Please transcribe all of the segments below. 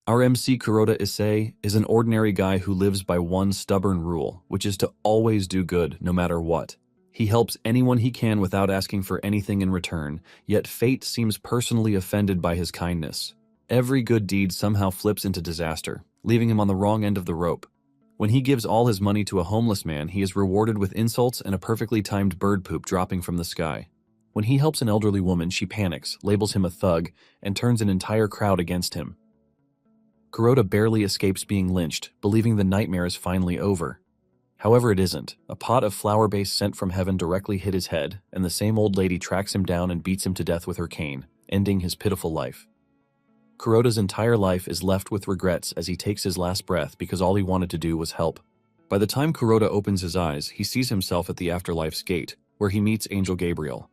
Our MC Kuroda Issei is an ordinary guy who lives by one stubborn rule, which is to always do good no matter what. He helps anyone he can without asking for anything in return, yet fate seems personally offended by his kindness. Every good deed somehow flips into disaster, leaving him on the wrong end of the rope. When he gives all his money to a homeless man, he is rewarded with insults and a perfectly timed bird poop dropping from the sky. When he helps an elderly woman, she panics, labels him a thug, and turns an entire crowd against him. Kuroda barely escapes being lynched, believing the nightmare is finally over. However, it isn't. A pot of flower base sent from heaven directly hit his head, and the same old lady tracks him down and beats him to death with her cane, ending his pitiful life. Kuroda's entire life is left with regrets as he takes his last breath because all he wanted to do was help. By the time Kuroda opens his eyes, he sees himself at the afterlife's gate, where he meets Angel Gabriel.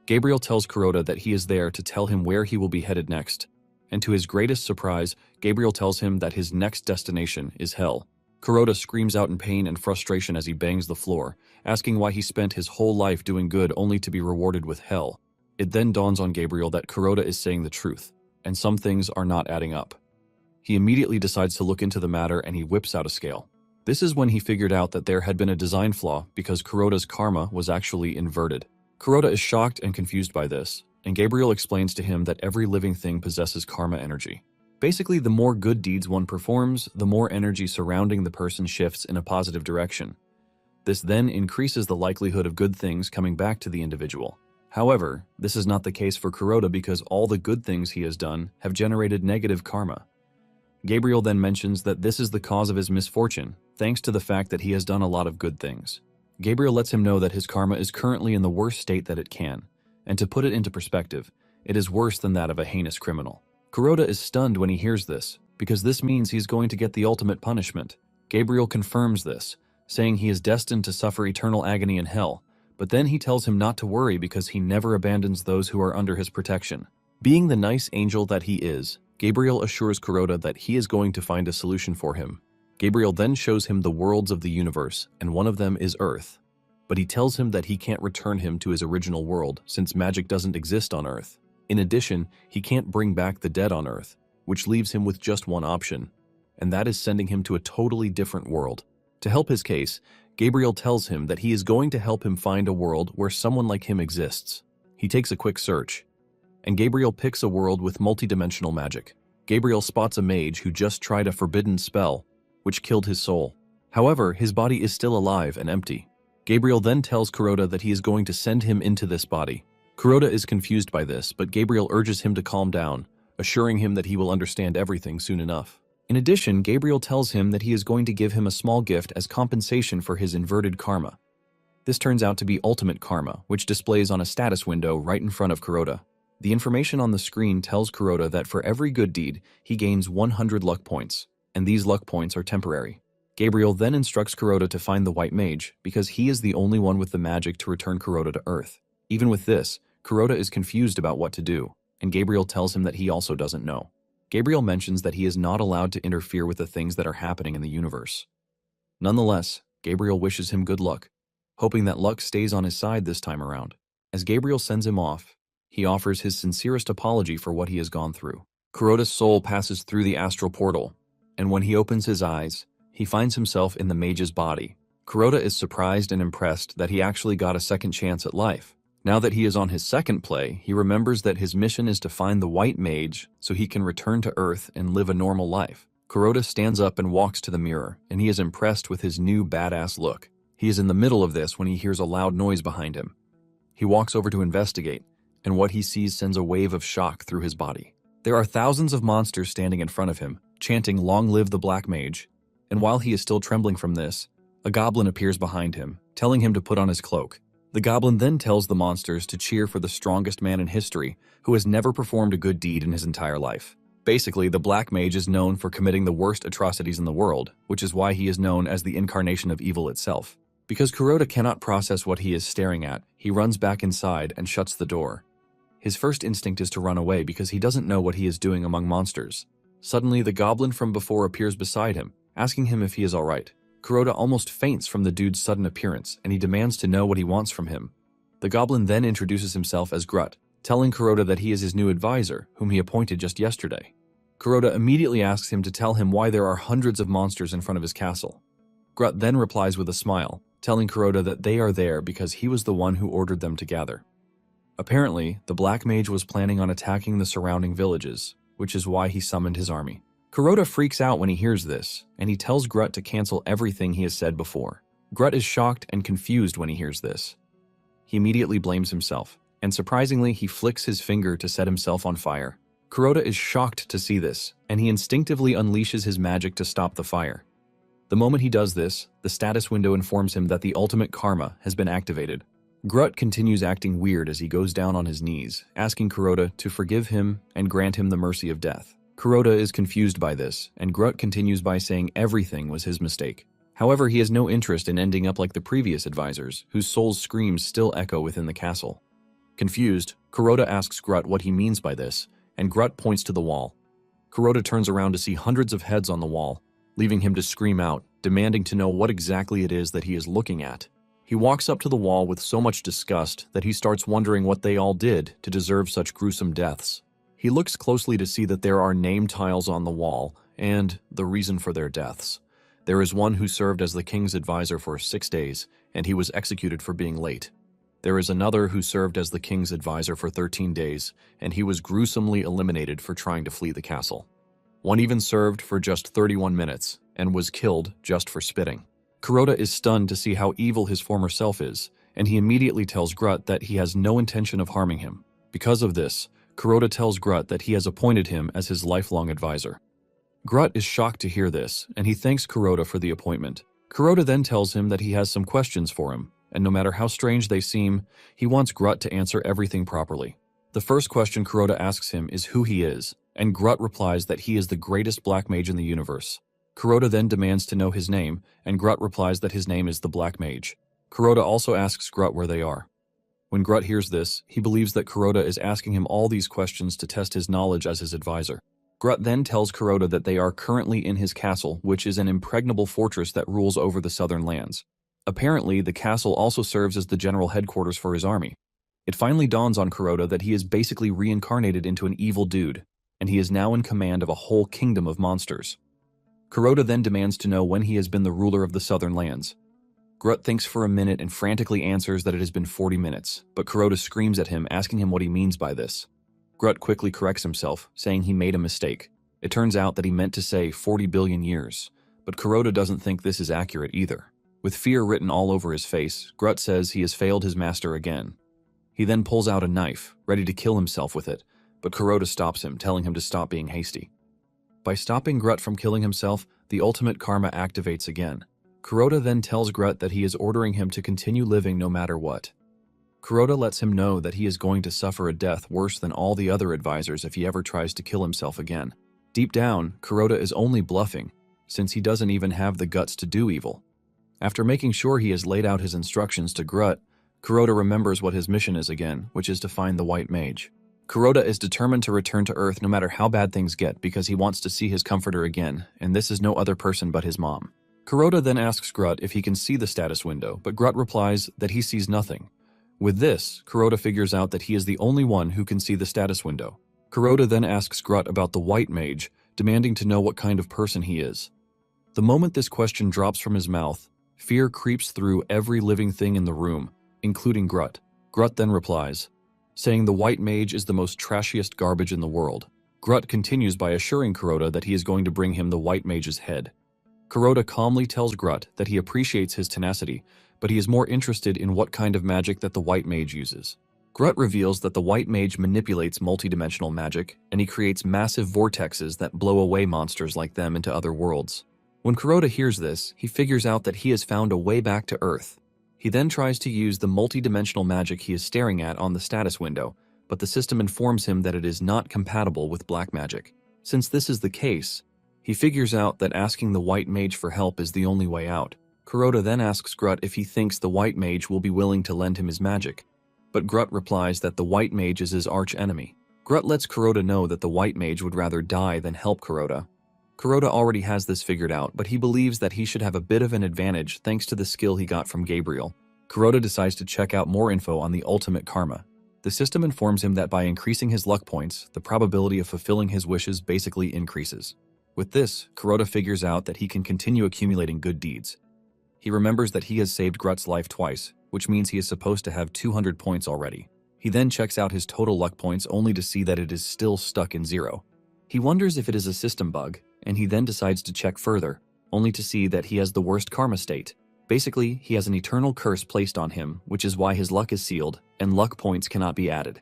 Gabriel tells Kuroda that he is there to tell him where he will be headed next. And to his greatest surprise, Gabriel tells him that his next destination is hell. Kuroda screams out in pain and frustration as he bangs the floor, asking why he spent his whole life doing good only to be rewarded with hell. It then dawns on Gabriel that Kuroda is saying the truth, and some things are not adding up. He immediately decides to look into the matter and he whips out a scale. This is when he figured out that there had been a design flaw because Kuroda's karma was actually inverted. Kuroda is shocked and confused by this, and Gabriel explains to him that every living thing possesses karma energy. Basically, the more good deeds one performs, the more energy surrounding the person shifts in a positive direction. This then increases the likelihood of good things coming back to the individual. However, this is not the case for Kuroda because all the good things he has done have generated negative karma. Gabriel then mentions that this is the cause of his misfortune, thanks to the fact that he has done a lot of good things. Gabriel lets him know that his karma is currently in the worst state that it can. And to put it into perspective, it is worse than that of a heinous criminal. Kuroda is stunned when he hears this, because this means he's going to get the ultimate punishment. Gabriel confirms this, saying he is destined to suffer eternal agony in hell, but then he tells him not to worry because he never abandons those who are under his protection. Being the nice angel that he is, Gabriel assures Kuroda that he is going to find a solution for him. Gabriel then shows him the worlds of the universe, and one of them is Earth. But he tells him that he can't return him to his original world since magic doesn't exist on Earth. In addition, he can't bring back the dead on Earth, which leaves him with just one option, and that is sending him to a totally different world. To help his case, Gabriel tells him that he is going to help him find a world where someone like him exists. He takes a quick search, and Gabriel picks a world with multidimensional magic. Gabriel spots a mage who just tried a forbidden spell, which killed his soul. However, his body is still alive and empty. Gabriel then tells Kuroda that he is going to send him into this body. Kuroda is confused by this, but Gabriel urges him to calm down, assuring him that he will understand everything soon enough. In addition, Gabriel tells him that he is going to give him a small gift as compensation for his inverted karma. This turns out to be ultimate karma, which displays on a status window right in front of Kuroda. The information on the screen tells Kuroda that for every good deed, he gains 100 luck points, and these luck points are temporary. Gabriel then instructs Kuroda to find the white mage, because he is the only one with the magic to return Kuroda to Earth. Even with this, Kuroda is confused about what to do, and Gabriel tells him that he also doesn't know. Gabriel mentions that he is not allowed to interfere with the things that are happening in the universe. Nonetheless, Gabriel wishes him good luck, hoping that luck stays on his side this time around. As Gabriel sends him off, he offers his sincerest apology for what he has gone through. Kuroda's soul passes through the astral portal, and when he opens his eyes, he finds himself in the mage's body. Kuroda is surprised and impressed that he actually got a second chance at life. Now that he is on his second play, he remembers that his mission is to find the white mage so he can return to Earth and live a normal life. Kuroda stands up and walks to the mirror, and he is impressed with his new badass look. He is in the middle of this when he hears a loud noise behind him. He walks over to investigate, and what he sees sends a wave of shock through his body. There are thousands of monsters standing in front of him, chanting "Long live the Black Mage," and while he is still trembling from this, a goblin appears behind him, telling him to put on his cloak. The goblin then tells the monsters to cheer for the strongest man in history, who has never performed a good deed in his entire life. Basically, the Black Mage is known for committing the worst atrocities in the world, which is why he is known as the incarnation of evil itself. Because Kuroda cannot process what he is staring at, he runs back inside and shuts the door. His first instinct is to run away because he doesn't know what he is doing among monsters. Suddenly, the goblin from before appears beside him, asking him if he is alright. Kuroda almost faints from the dude's sudden appearance, and he demands to know what he wants from him. The goblin then introduces himself as Grut, telling Kuroda that he is his new advisor, whom he appointed just yesterday. Kuroda immediately asks him to tell him why there are hundreds of monsters in front of his castle. Grut then replies with a smile, telling Kuroda that they are there because he was the one who ordered them to gather. Apparently, the Black Mage was planning on attacking the surrounding villages, which is why he summoned his army. Kuroda freaks out when he hears this, and he tells Grut to cancel everything he has said before. Grut is shocked and confused when he hears this. He immediately blames himself, and surprisingly, he flicks his finger to set himself on fire. Kuroda is shocked to see this, and he instinctively unleashes his magic to stop the fire. The moment he does this, the status window informs him that the ultimate karma has been activated. Grut continues acting weird as he goes down on his knees, asking Kuroda to forgive him and grant him the mercy of death. Kuroda is confused by this, and Grut continues by saying everything was his mistake. However, he has no interest in ending up like the previous advisors, whose souls' screams still echo within the castle. Confused, Kuroda asks Grut what he means by this, and Grut points to the wall. Kuroda turns around to see hundreds of heads on the wall, leaving him to scream out, demanding to know what exactly it is that he is looking at. He walks up to the wall with so much disgust that he starts wondering what they all did to deserve such gruesome deaths. He looks closely to see that there are name tiles on the wall and the reason for their deaths. There is one who served as the king's advisor for 6 days, and he was executed for being late. There is another who served as the king's advisor for 13 days, and he was gruesomely eliminated for trying to flee the castle. One even served for just 31 minutes and was killed just for spitting. Kuroda is stunned to see how evil his former self is, and he immediately tells Grut that he has no intention of harming him. Because of this, Kuroda tells Grut that he has appointed him as his lifelong advisor. Grut is shocked to hear this, and he thanks Kuroda for the appointment. Kuroda then tells him that he has some questions for him, and no matter how strange they seem, he wants Grut to answer everything properly. The first question Kuroda asks him is who he is, and Grut replies that he is the greatest Black Mage in the universe. Kuroda then demands to know his name, and Grut replies that his name is the Black Mage. Kuroda also asks Grut where they are. When Grut hears this, he believes that Kuroda is asking him all these questions to test his knowledge as his advisor. Grut then tells Kuroda that they are currently in his castle, which is an impregnable fortress that rules over the southern lands. Apparently, the castle also serves as the general headquarters for his army. It finally dawns on Kuroda that he is basically reincarnated into an evil dude, and he is now in command of a whole kingdom of monsters. Kuroda then demands to know when he has been the ruler of the southern lands. Grut thinks for a minute and frantically answers that it has been 40 minutes, but Kuroda screams at him, asking him what he means by this. Grut quickly corrects himself, saying he made a mistake. It turns out that he meant to say 40 billion years, but Kuroda doesn't think this is accurate either. With fear written all over his face, Grut says he has failed his master again. He then pulls out a knife, ready to kill himself with it, but Kuroda stops him, telling him to stop being hasty. By stopping Grut from killing himself, the ultimate karma activates again. Kuroda then tells Grut that he is ordering him to continue living no matter what. Kuroda lets him know that he is going to suffer a death worse than all the other advisors if he ever tries to kill himself again. Deep down, Kuroda is only bluffing, since he doesn't even have the guts to do evil. After making sure he has laid out his instructions to Grut, Kuroda remembers what his mission is again, which is to find the White Mage. Kuroda is determined to return to Earth no matter how bad things get because he wants to see his comforter again, and this is no other person but his mom. Kuroda then asks Grut if he can see the status window, but Grut replies that he sees nothing. With this, Kuroda figures out that he is the only one who can see the status window. Kuroda then asks Grut about the White Mage, demanding to know what kind of person he is. The moment this question drops from his mouth, fear creeps through every living thing in the room, including Grut. Grut then replies, saying the White Mage is the most trashiest garbage in the world. Grut continues by assuring Kuroda that he is going to bring him the White Mage's head. Kuroda calmly tells Grut that he appreciates his tenacity, but he is more interested in what kind of magic that the White Mage uses. Grut reveals that the White Mage manipulates multidimensional magic, and he creates massive vortexes that blow away monsters like them into other worlds. When Kuroda hears this, he figures out that he has found a way back to Earth. He then tries to use the multidimensional magic he is staring at on the status window, but the system informs him that it is not compatible with black magic. Since this is the case, he figures out that asking the White Mage for help is the only way out. Kuroda then asks Grut if he thinks the White Mage will be willing to lend him his magic, but Grut replies that the White Mage is his arch-enemy. Grut lets Kuroda know that the White Mage would rather die than help Kuroda. Kuroda already has this figured out, but he believes that he should have a bit of an advantage thanks to the skill he got from Gabriel. Kuroda decides to check out more info on the ultimate karma. The system informs him that by increasing his luck points, the probability of fulfilling his wishes basically increases. With this, Kuroda figures out that he can continue accumulating good deeds. He remembers that he has saved Grut's life twice, which means he is supposed to have 200 points already. He then checks out his total luck points only to see that it is still stuck in 0. He wonders if it is a system bug, and he then decides to check further, only to see that he has the worst karma state. Basically, he has an eternal curse placed on him, which is why his luck is sealed, and luck points cannot be added.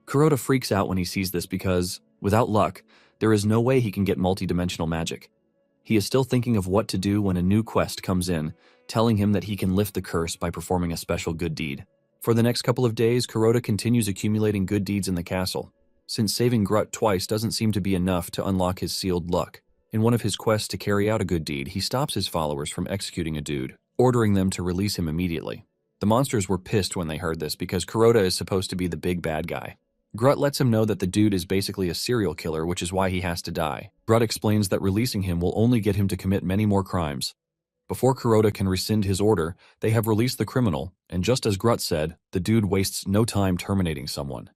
Kuroda freaks out when he sees this because, without luck, there is no way he can get multidimensional magic. He is still thinking of what to do when a new quest comes in, telling him that he can lift the curse by performing a special good deed. For the next couple of days, Kuroda continues accumulating good deeds in the castle, since saving Grut twice doesn't seem to be enough to unlock his sealed luck. In one of his quests to carry out a good deed, he stops his followers from executing a dude, ordering them to release him immediately. The monsters were pissed when they heard this because Kuroda is supposed to be the big bad guy. Grut lets him know that the dude is basically a serial killer, which is why he has to die. Grut explains that releasing him will only get him to commit many more crimes. Before Kuroda can rescind his order, they have released the criminal, and just as Grut said, the dude wastes no time terminating someone.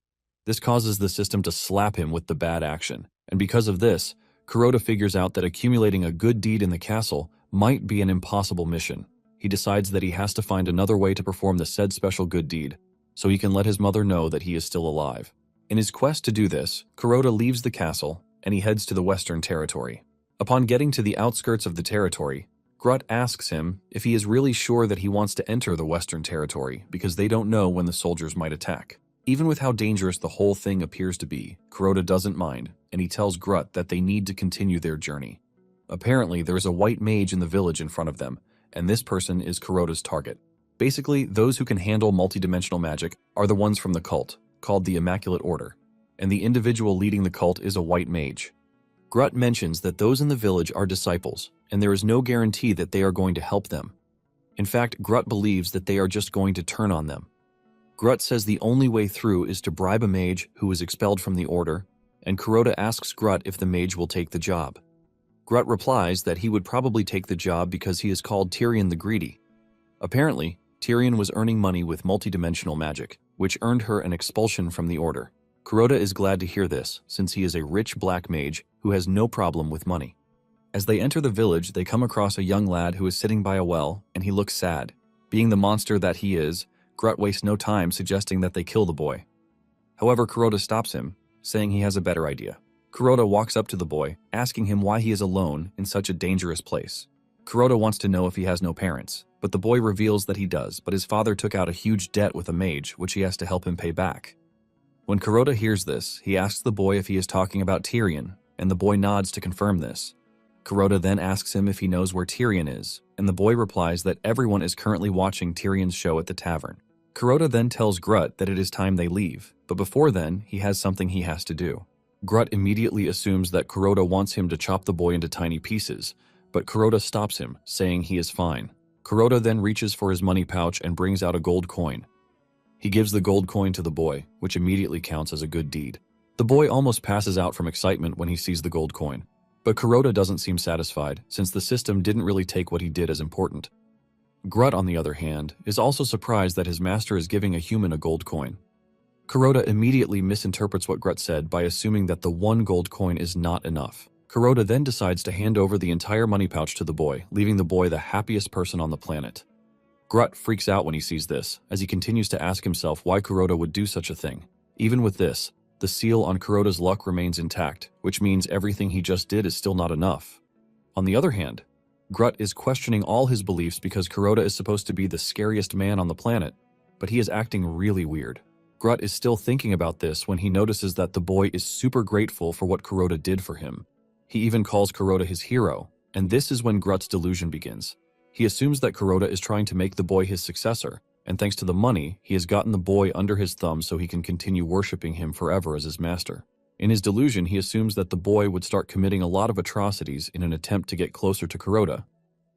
This causes the system to slap him with the bad action, and because of this, Kuroda figures out that accumulating a good deed in the castle might be an impossible mission. He decides that he has to find another way to perform the said special good deed, so he can let his mother know that he is still alive. In his quest to do this, Kuroda leaves the castle, and he heads to the Western Territory. Upon getting to the outskirts of the territory, Grut asks him if he is really sure that he wants to enter the Western Territory because they don't know when the soldiers might attack. Even with how dangerous the whole thing appears to be, Kuroda doesn't mind, and he tells Grut that they need to continue their journey. Apparently, there is a white mage in the village in front of them, and this person is Kuroda's target. Basically, those who can handle multidimensional magic are the ones from the cult, called the Immaculate Order, and the individual leading the cult is a white mage. Grut mentions that those in the village are disciples, and there is no guarantee that they are going to help them. In fact, Grut believes that they are just going to turn on them. Grut says the only way through is to bribe a mage who is expelled from the order, and Kuroda asks Grut if the mage will take the job. Grut replies that he would probably take the job because he is called Tyrion the Greedy. Apparently, Tyrion was earning money with multidimensional magic, which earned her an expulsion from the order. Kuroda is glad to hear this, since he is a rich black mage who has no problem with money. As they enter the village, they come across a young lad who is sitting by a well, and he looks sad. Being the monster that he is, Grut wastes no time suggesting that they kill the boy. However, Kuroda stops him, saying he has a better idea. Kuroda walks up to the boy, asking him why he is alone in such a dangerous place. Kuroda wants to know if he has no parents, but the boy reveals that he does, but his father took out a huge debt with a mage, which he has to help him pay back. When Kuroda hears this, he asks the boy if he is talking about Tyrion, and the boy nods to confirm this. Kuroda then asks him if he knows where Tyrion is, and the boy replies that everyone is currently watching Tyrion's show at the tavern. Kuroda then tells Grut that it is time they leave, but before then, he has something he has to do. Grut immediately assumes that Kuroda wants him to chop the boy into tiny pieces, but Kuroda stops him, saying he is fine. Kuroda then reaches for his money pouch and brings out a gold coin. He gives the gold coin to the boy, which immediately counts as a good deed. The boy almost passes out from excitement when he sees the gold coin, but Kuroda doesn't seem satisfied, since the system didn't really take what he did as important. Grut, on the other hand, is also surprised that his master is giving a human a gold coin. Kuroda immediately misinterprets what Grut said by assuming that the one gold coin is not enough. Kuroda then decides to hand over the entire money pouch to the boy, leaving the boy the happiest person on the planet. Grut freaks out when he sees this, as he continues to ask himself why Kuroda would do such a thing. Even with this, the seal on Kuroda's luck remains intact, which means everything he just did is still not enough. On the other hand, Grut is questioning all his beliefs because Kuroda is supposed to be the scariest man on the planet, but he is acting really weird. Grut is still thinking about this when he notices that the boy is super grateful for what Kuroda did for him. He even calls Kuroda his hero, and this is when Grut's delusion begins. He assumes that Kuroda is trying to make the boy his successor, and thanks to the money, he has gotten the boy under his thumb so he can continue worshipping him forever as his master. In his delusion, he assumes that the boy would start committing a lot of atrocities in an attempt to get closer to Kuroda,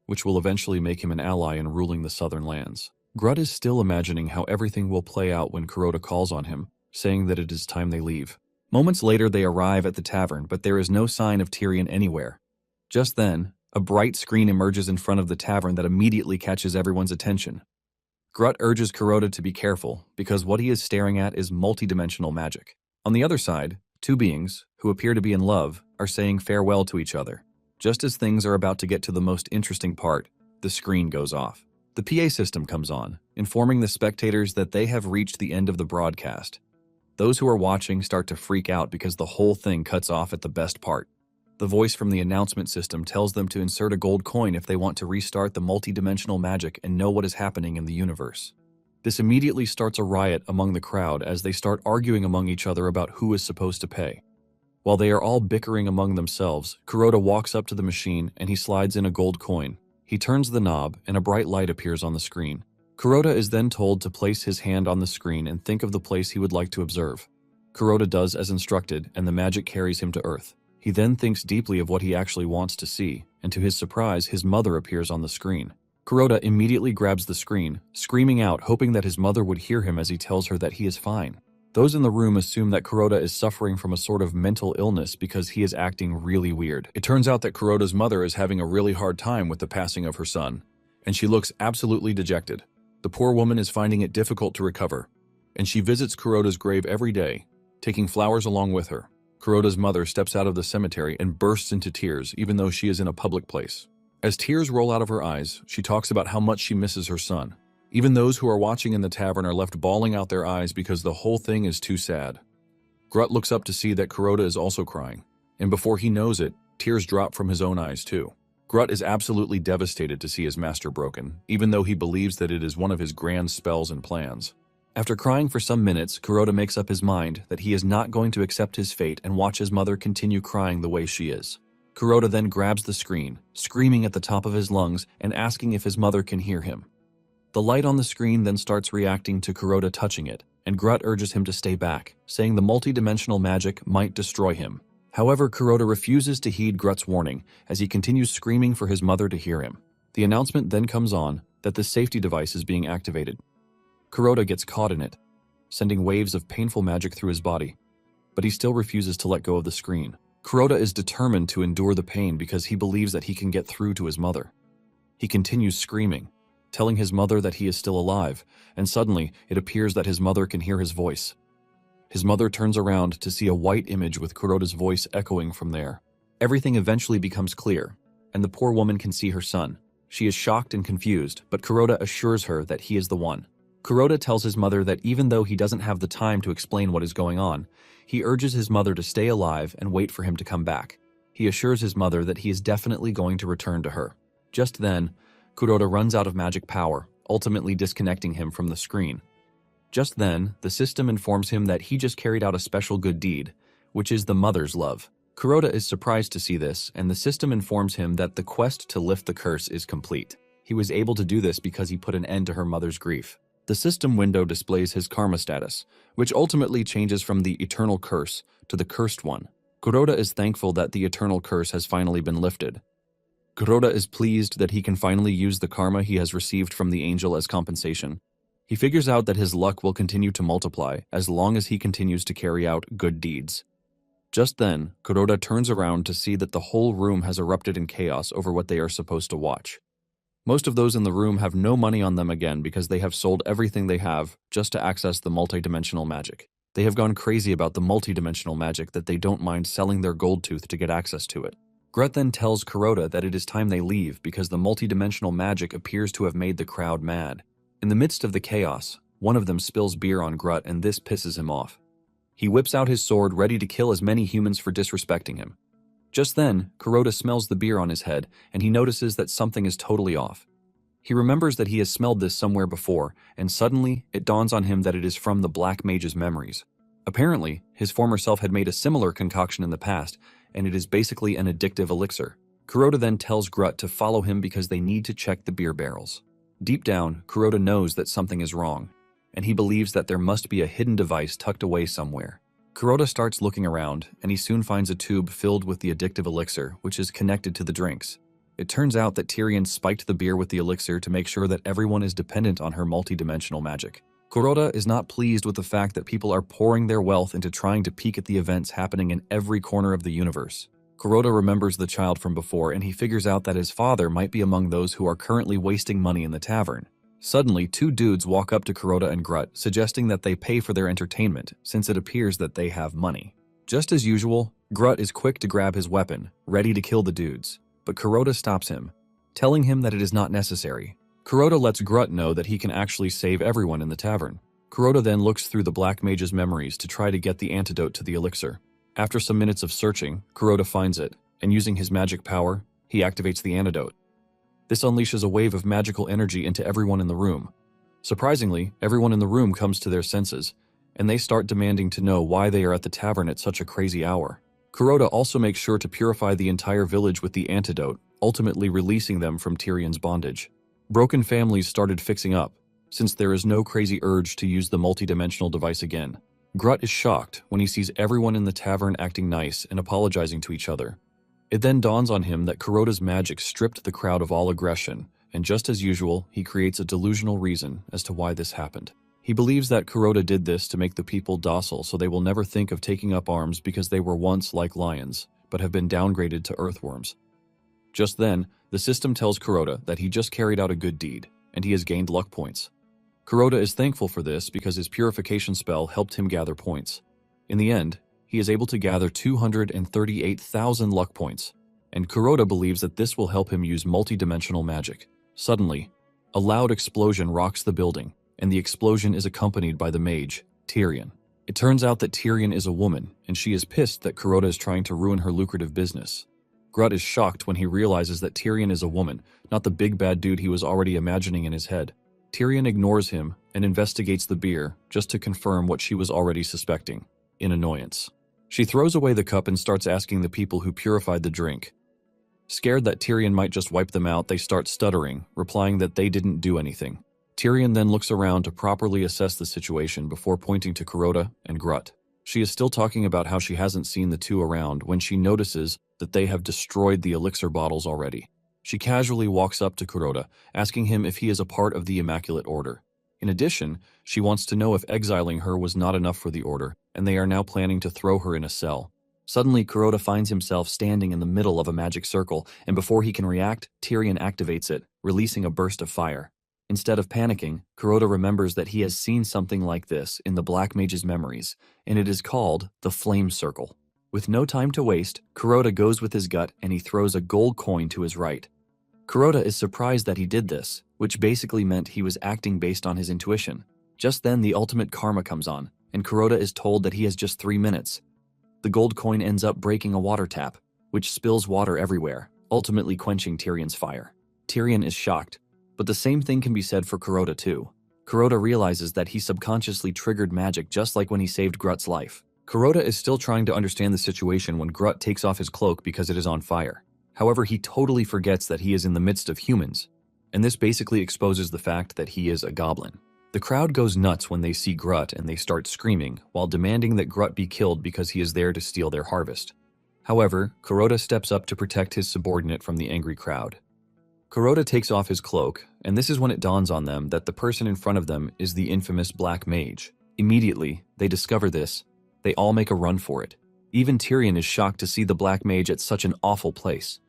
which will eventually make him an ally in ruling the southern lands. Grut is still imagining how everything will play out when Kuroda calls on him, saying that it is time they leave. Moments later, they arrive at the tavern, but there is no sign of Tyrion anywhere. Just then, a bright screen emerges in front of the tavern that immediately catches everyone's attention. Grut urges Kuroda to be careful because what he is staring at is multidimensional magic. On the other side, two beings, who appear to be in love, are saying farewell to each other. Just as things are about to get to the most interesting part, the screen goes off. The PA system comes on, informing the spectators that they have reached the end of the broadcast. Those who are watching start to freak out because the whole thing cuts off at the best part. The voice from the announcement system tells them to insert a gold coin if they want to restart the multidimensional magic and know what is happening in the universe. This immediately starts a riot among the crowd as they start arguing among each other about who is supposed to pay. While they are all bickering among themselves, Kuroda walks up to the machine and he slides in a gold coin. He turns the knob and a bright light appears on the screen. Kuroda is then told to place his hand on the screen and think of the place he would like to observe. Kuroda does as instructed and the magic carries him to Earth. He then thinks deeply of what he actually wants to see, and to his surprise, his mother appears on the screen. Kuroda immediately grabs the screen, screaming out, hoping that his mother would hear him as he tells her that he is fine. Those in the room assume that Kuroda is suffering from a sort of mental illness because he is acting really weird. It turns out that Kuroda's mother is having a really hard time with the passing of her son, and she looks absolutely dejected. The poor woman is finding it difficult to recover, and she visits Kuroda's grave every day, taking flowers along with her. Kuroda's mother steps out of the cemetery and bursts into tears, even though she is in a public place. As tears roll out of her eyes, she talks about how much she misses her son. Even those who are watching in the tavern are left bawling out their eyes because the whole thing is too sad. Grut looks up to see that Kuroda is also crying, and before he knows it, tears drop from his own eyes too. Grut is absolutely devastated to see his master broken, even though he believes that it is one of his grand spells and plans. After crying for some minutes, Kuroda makes up his mind that he is not going to accept his fate and watch his mother continue crying the way she is. Kuroda then grabs the screen, screaming at the top of his lungs and asking if his mother can hear him. The light on the screen then starts reacting to Kuroda touching it, and Grut urges him to stay back, saying the multidimensional magic might destroy him. However, Kuroda refuses to heed Grut's warning as he continues screaming for his mother to hear him. The announcement then comes on that the safety device is being activated. Kuroda gets caught in it, sending waves of painful magic through his body, but he still refuses to let go of the screen. Kuroda is determined to endure the pain because he believes that he can get through to his mother. He continues screaming, telling his mother that he is still alive, and suddenly it appears that his mother can hear his voice. His mother turns around to see a white image with Kuroda's voice echoing from there. Everything eventually becomes clear, and the poor woman can see her son. She is shocked and confused, but Kuroda assures her that he is the one. Kuroda tells his mother that even though he doesn't have the time to explain what is going on, he urges his mother to stay alive and wait for him to come back. He assures his mother that he is definitely going to return to her. Just then, Kuroda runs out of magic power, ultimately disconnecting him from the screen. Just then, the system informs him that he just carried out a special good deed, which is the mother's love. Kuroda is surprised to see this, and the system informs him that the quest to lift the curse is complete. He was able to do this because he put an end to her mother's grief. The system window displays his karma status, which ultimately changes from the eternal curse to the cursed one. Kuroda is thankful that the eternal curse has finally been lifted. Kuroda is pleased that he can finally use the karma he has received from the angel as compensation. He figures out that his luck will continue to multiply as long as he continues to carry out good deeds. Just then, Kuroda turns around to see that the whole room has erupted in chaos over what they are supposed to watch. Most of those in the room have no money on them again because they have sold everything they have just to access the multidimensional magic. They have gone crazy about the multidimensional magic that they don't mind selling their gold tooth to get access to it. Grut then tells Kuroda that it is time they leave because the multidimensional magic appears to have made the crowd mad. In the midst of the chaos, one of them spills beer on Grut and this pisses him off. He whips out his sword ready to kill as many humans for disrespecting him. Just then, Kuroda smells the beer on his head, and he notices that something is totally off. He remembers that he has smelled this somewhere before, and suddenly, it dawns on him that it is from the Black Mage's memories. Apparently, his former self had made a similar concoction in the past, and it is basically an addictive elixir. Kuroda then tells Grut to follow him because they need to check the beer barrels. Deep down, Kuroda knows that something is wrong, and he believes that there must be a hidden device tucked away somewhere. Kuroda starts looking around, and he soon finds a tube filled with the addictive elixir, which is connected to the drinks. It turns out that Tyrion spiked the beer with the elixir to make sure that everyone is dependent on her multidimensional magic. Kuroda is not pleased with the fact that people are pouring their wealth into trying to peek at the events happening in every corner of the universe. Kuroda remembers the child from before, and he figures out that his father might be among those who are currently wasting money in the tavern. Suddenly, two dudes walk up to Kuroda and Grut, suggesting that they pay for their entertainment, since it appears that they have money. Just as usual, Grut is quick to grab his weapon, ready to kill the dudes, but Kuroda stops him, telling him that it is not necessary. Kuroda lets Grut know that he can actually save everyone in the tavern. Kuroda then looks through the Black Mage's memories to try to get the antidote to the elixir. After some minutes of searching, Kuroda finds it, and using his magic power, he activates the antidote. This unleashes a wave of magical energy into everyone in the room. Surprisingly, everyone in the room comes to their senses, and they start demanding to know why they are at the tavern at such a crazy hour. Kuroda also makes sure to purify the entire village with the antidote, ultimately releasing them from Tyrion's bondage. Broken families started fixing up, since there is no crazy urge to use the multidimensional device again. Grut is shocked when he sees everyone in the tavern acting nice and apologizing to each other. It then dawns on him that Kuroda's magic stripped the crowd of all aggression, and just as usual, he creates a delusional reason as to why this happened. He believes that Kuroda did this to make the people docile so they will never think of taking up arms because they were once like lions, but have been downgraded to earthworms. Just then, the system tells Kuroda that he just carried out a good deed, and he has gained luck points. Kuroda is thankful for this because his purification spell helped him gather points. In the end, he is able to gather 238,000 luck points, and Kuroda believes that this will help him use multidimensional magic. Suddenly, a loud explosion rocks the building, and the explosion is accompanied by the mage, Tyrion. It turns out that Tyrion is a woman, and she is pissed that Kuroda is trying to ruin her lucrative business. Grut is shocked when he realizes that Tyrion is a woman, not the big bad dude he was already imagining in his head. Tyrion ignores him and investigates the beer just to confirm what she was already suspecting, in annoyance. She throws away the cup and starts asking the people who purified the drink. Scared that Tyrion might just wipe them out, they start stuttering, replying that they didn't do anything. Tyrion then looks around to properly assess the situation before pointing to Kuroda and Grut. She is still talking about how she hasn't seen the two around when she notices that they have destroyed the elixir bottles already. She casually walks up to Kuroda, asking him if he is a part of the Immaculate Order. In addition, she wants to know if exiling her was not enough for the Order, and they are now planning to throw her in a cell. Suddenly, Kuroda finds himself standing in the middle of a magic circle, and before he can react, Tyrion activates it, releasing a burst of fire. Instead of panicking, Kuroda remembers that he has seen something like this in the Black Mage's memories, and it is called the Flame Circle. With no time to waste, Kuroda goes with his gut and he throws a gold coin to his right. Kuroda is surprised that he did this, which basically meant he was acting based on his intuition. Just then, the ultimate karma comes on, and Kuroda is told that he has just 3 minutes. The gold coin ends up breaking a water tap, which spills water everywhere, ultimately quenching Tyrion's fire. Tyrion is shocked, but the same thing can be said for Kuroda too. Kuroda realizes that he subconsciously triggered magic just like when he saved Grut's life. Kuroda is still trying to understand the situation when Grut takes off his cloak because it is on fire. However, he totally forgets that he is in the midst of humans, and this basically exposes the fact that he is a goblin. The crowd goes nuts when they see Grut and they start screaming, while demanding that Grut be killed because he is there to steal their harvest. However, Kuroda steps up to protect his subordinate from the angry crowd. Kuroda takes off his cloak, and this is when it dawns on them that the person in front of them is the infamous Black Mage. Immediately, they discover this. They all make a run for it. Even Tyrion is shocked to see the Black Mage at such an awful place.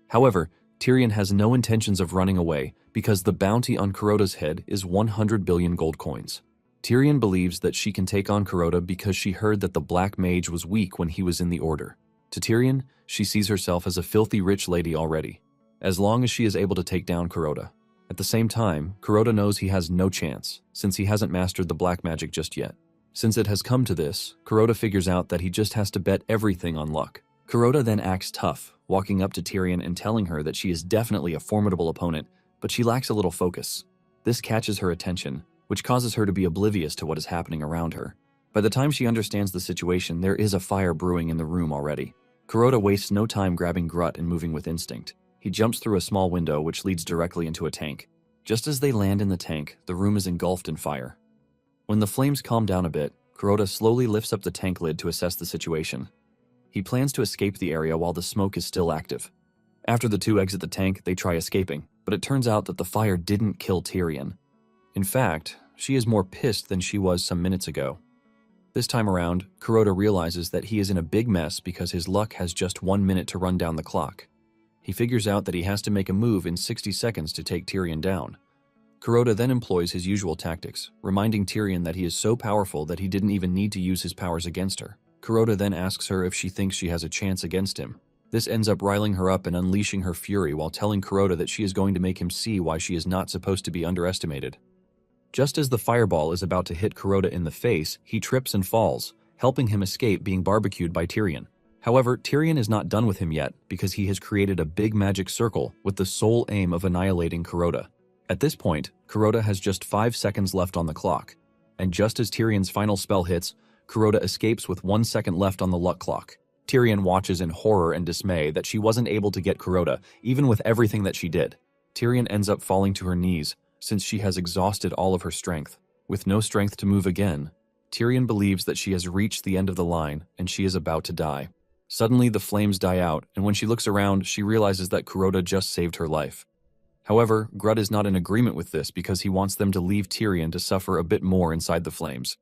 However, Tyrion has no intentions of running away because the bounty on Kuroda's head is 100 billion gold coins. Tyrion believes that she can take on Kuroda because she heard that the Black Mage was weak when he was in the Order. To Tyrion, she sees herself as a filthy rich lady already, as long as she is able to take down Kuroda. At the same time, Kuroda knows he has no chance, since he hasn't mastered the black magic just yet. Since it has come to this, Kuroda figures out that he just has to bet everything on luck. Kuroda then acts tough, walking up to Tyrion and telling her that she is definitely a formidable opponent, but she lacks a little focus. This catches her attention, which causes her to be oblivious to what is happening around her. By the time she understands the situation, there is a fire brewing in the room already. Kuroda wastes no time grabbing Grut and moving with instinct. He jumps through a small window which leads directly into a tank. Just as they land in the tank, the room is engulfed in fire. When the flames calm down a bit, Kuroda slowly lifts up the tank lid to assess the situation. He plans to escape the area while the smoke is still active. After the two exit the tank, they try escaping, but it turns out that the fire didn't kill Tyrion. In fact, she is more pissed than she was some minutes ago. This time around, Kuroda realizes that he is in a big mess because his luck has just 1 minute to run down the clock. He figures out that he has to make a move in 60 seconds to take Tyrion down. Kuroda then employs his usual tactics, reminding Tyrion that he is so powerful that he didn't even need to use his powers against her. Kuroda then asks her if she thinks she has a chance against him. This ends up riling her up and unleashing her fury while telling Kuroda that she is going to make him see why she is not supposed to be underestimated. Just as the fireball is about to hit Kuroda in the face, he trips and falls, helping him escape being barbecued by Tyrion. However, Tyrion is not done with him yet because he has created a big magic circle with the sole aim of annihilating Kuroda. At this point, Kuroda has just 5 seconds left on the clock, and just as Tyrion's final spell hits, Kuroda escapes with 1 second left on the luck clock. Tyrion watches in horror and dismay that she wasn't able to get Kuroda, even with everything that she did. Tyrion ends up falling to her knees, since she has exhausted all of her strength. With no strength to move again, Tyrion believes that she has reached the end of the line and she is about to die. Suddenly, the flames die out, and when she looks around, she realizes that Kuroda just saved her life. However, Grutt is not in agreement with this because he wants them to leave Tyrion to suffer a bit more inside the flames.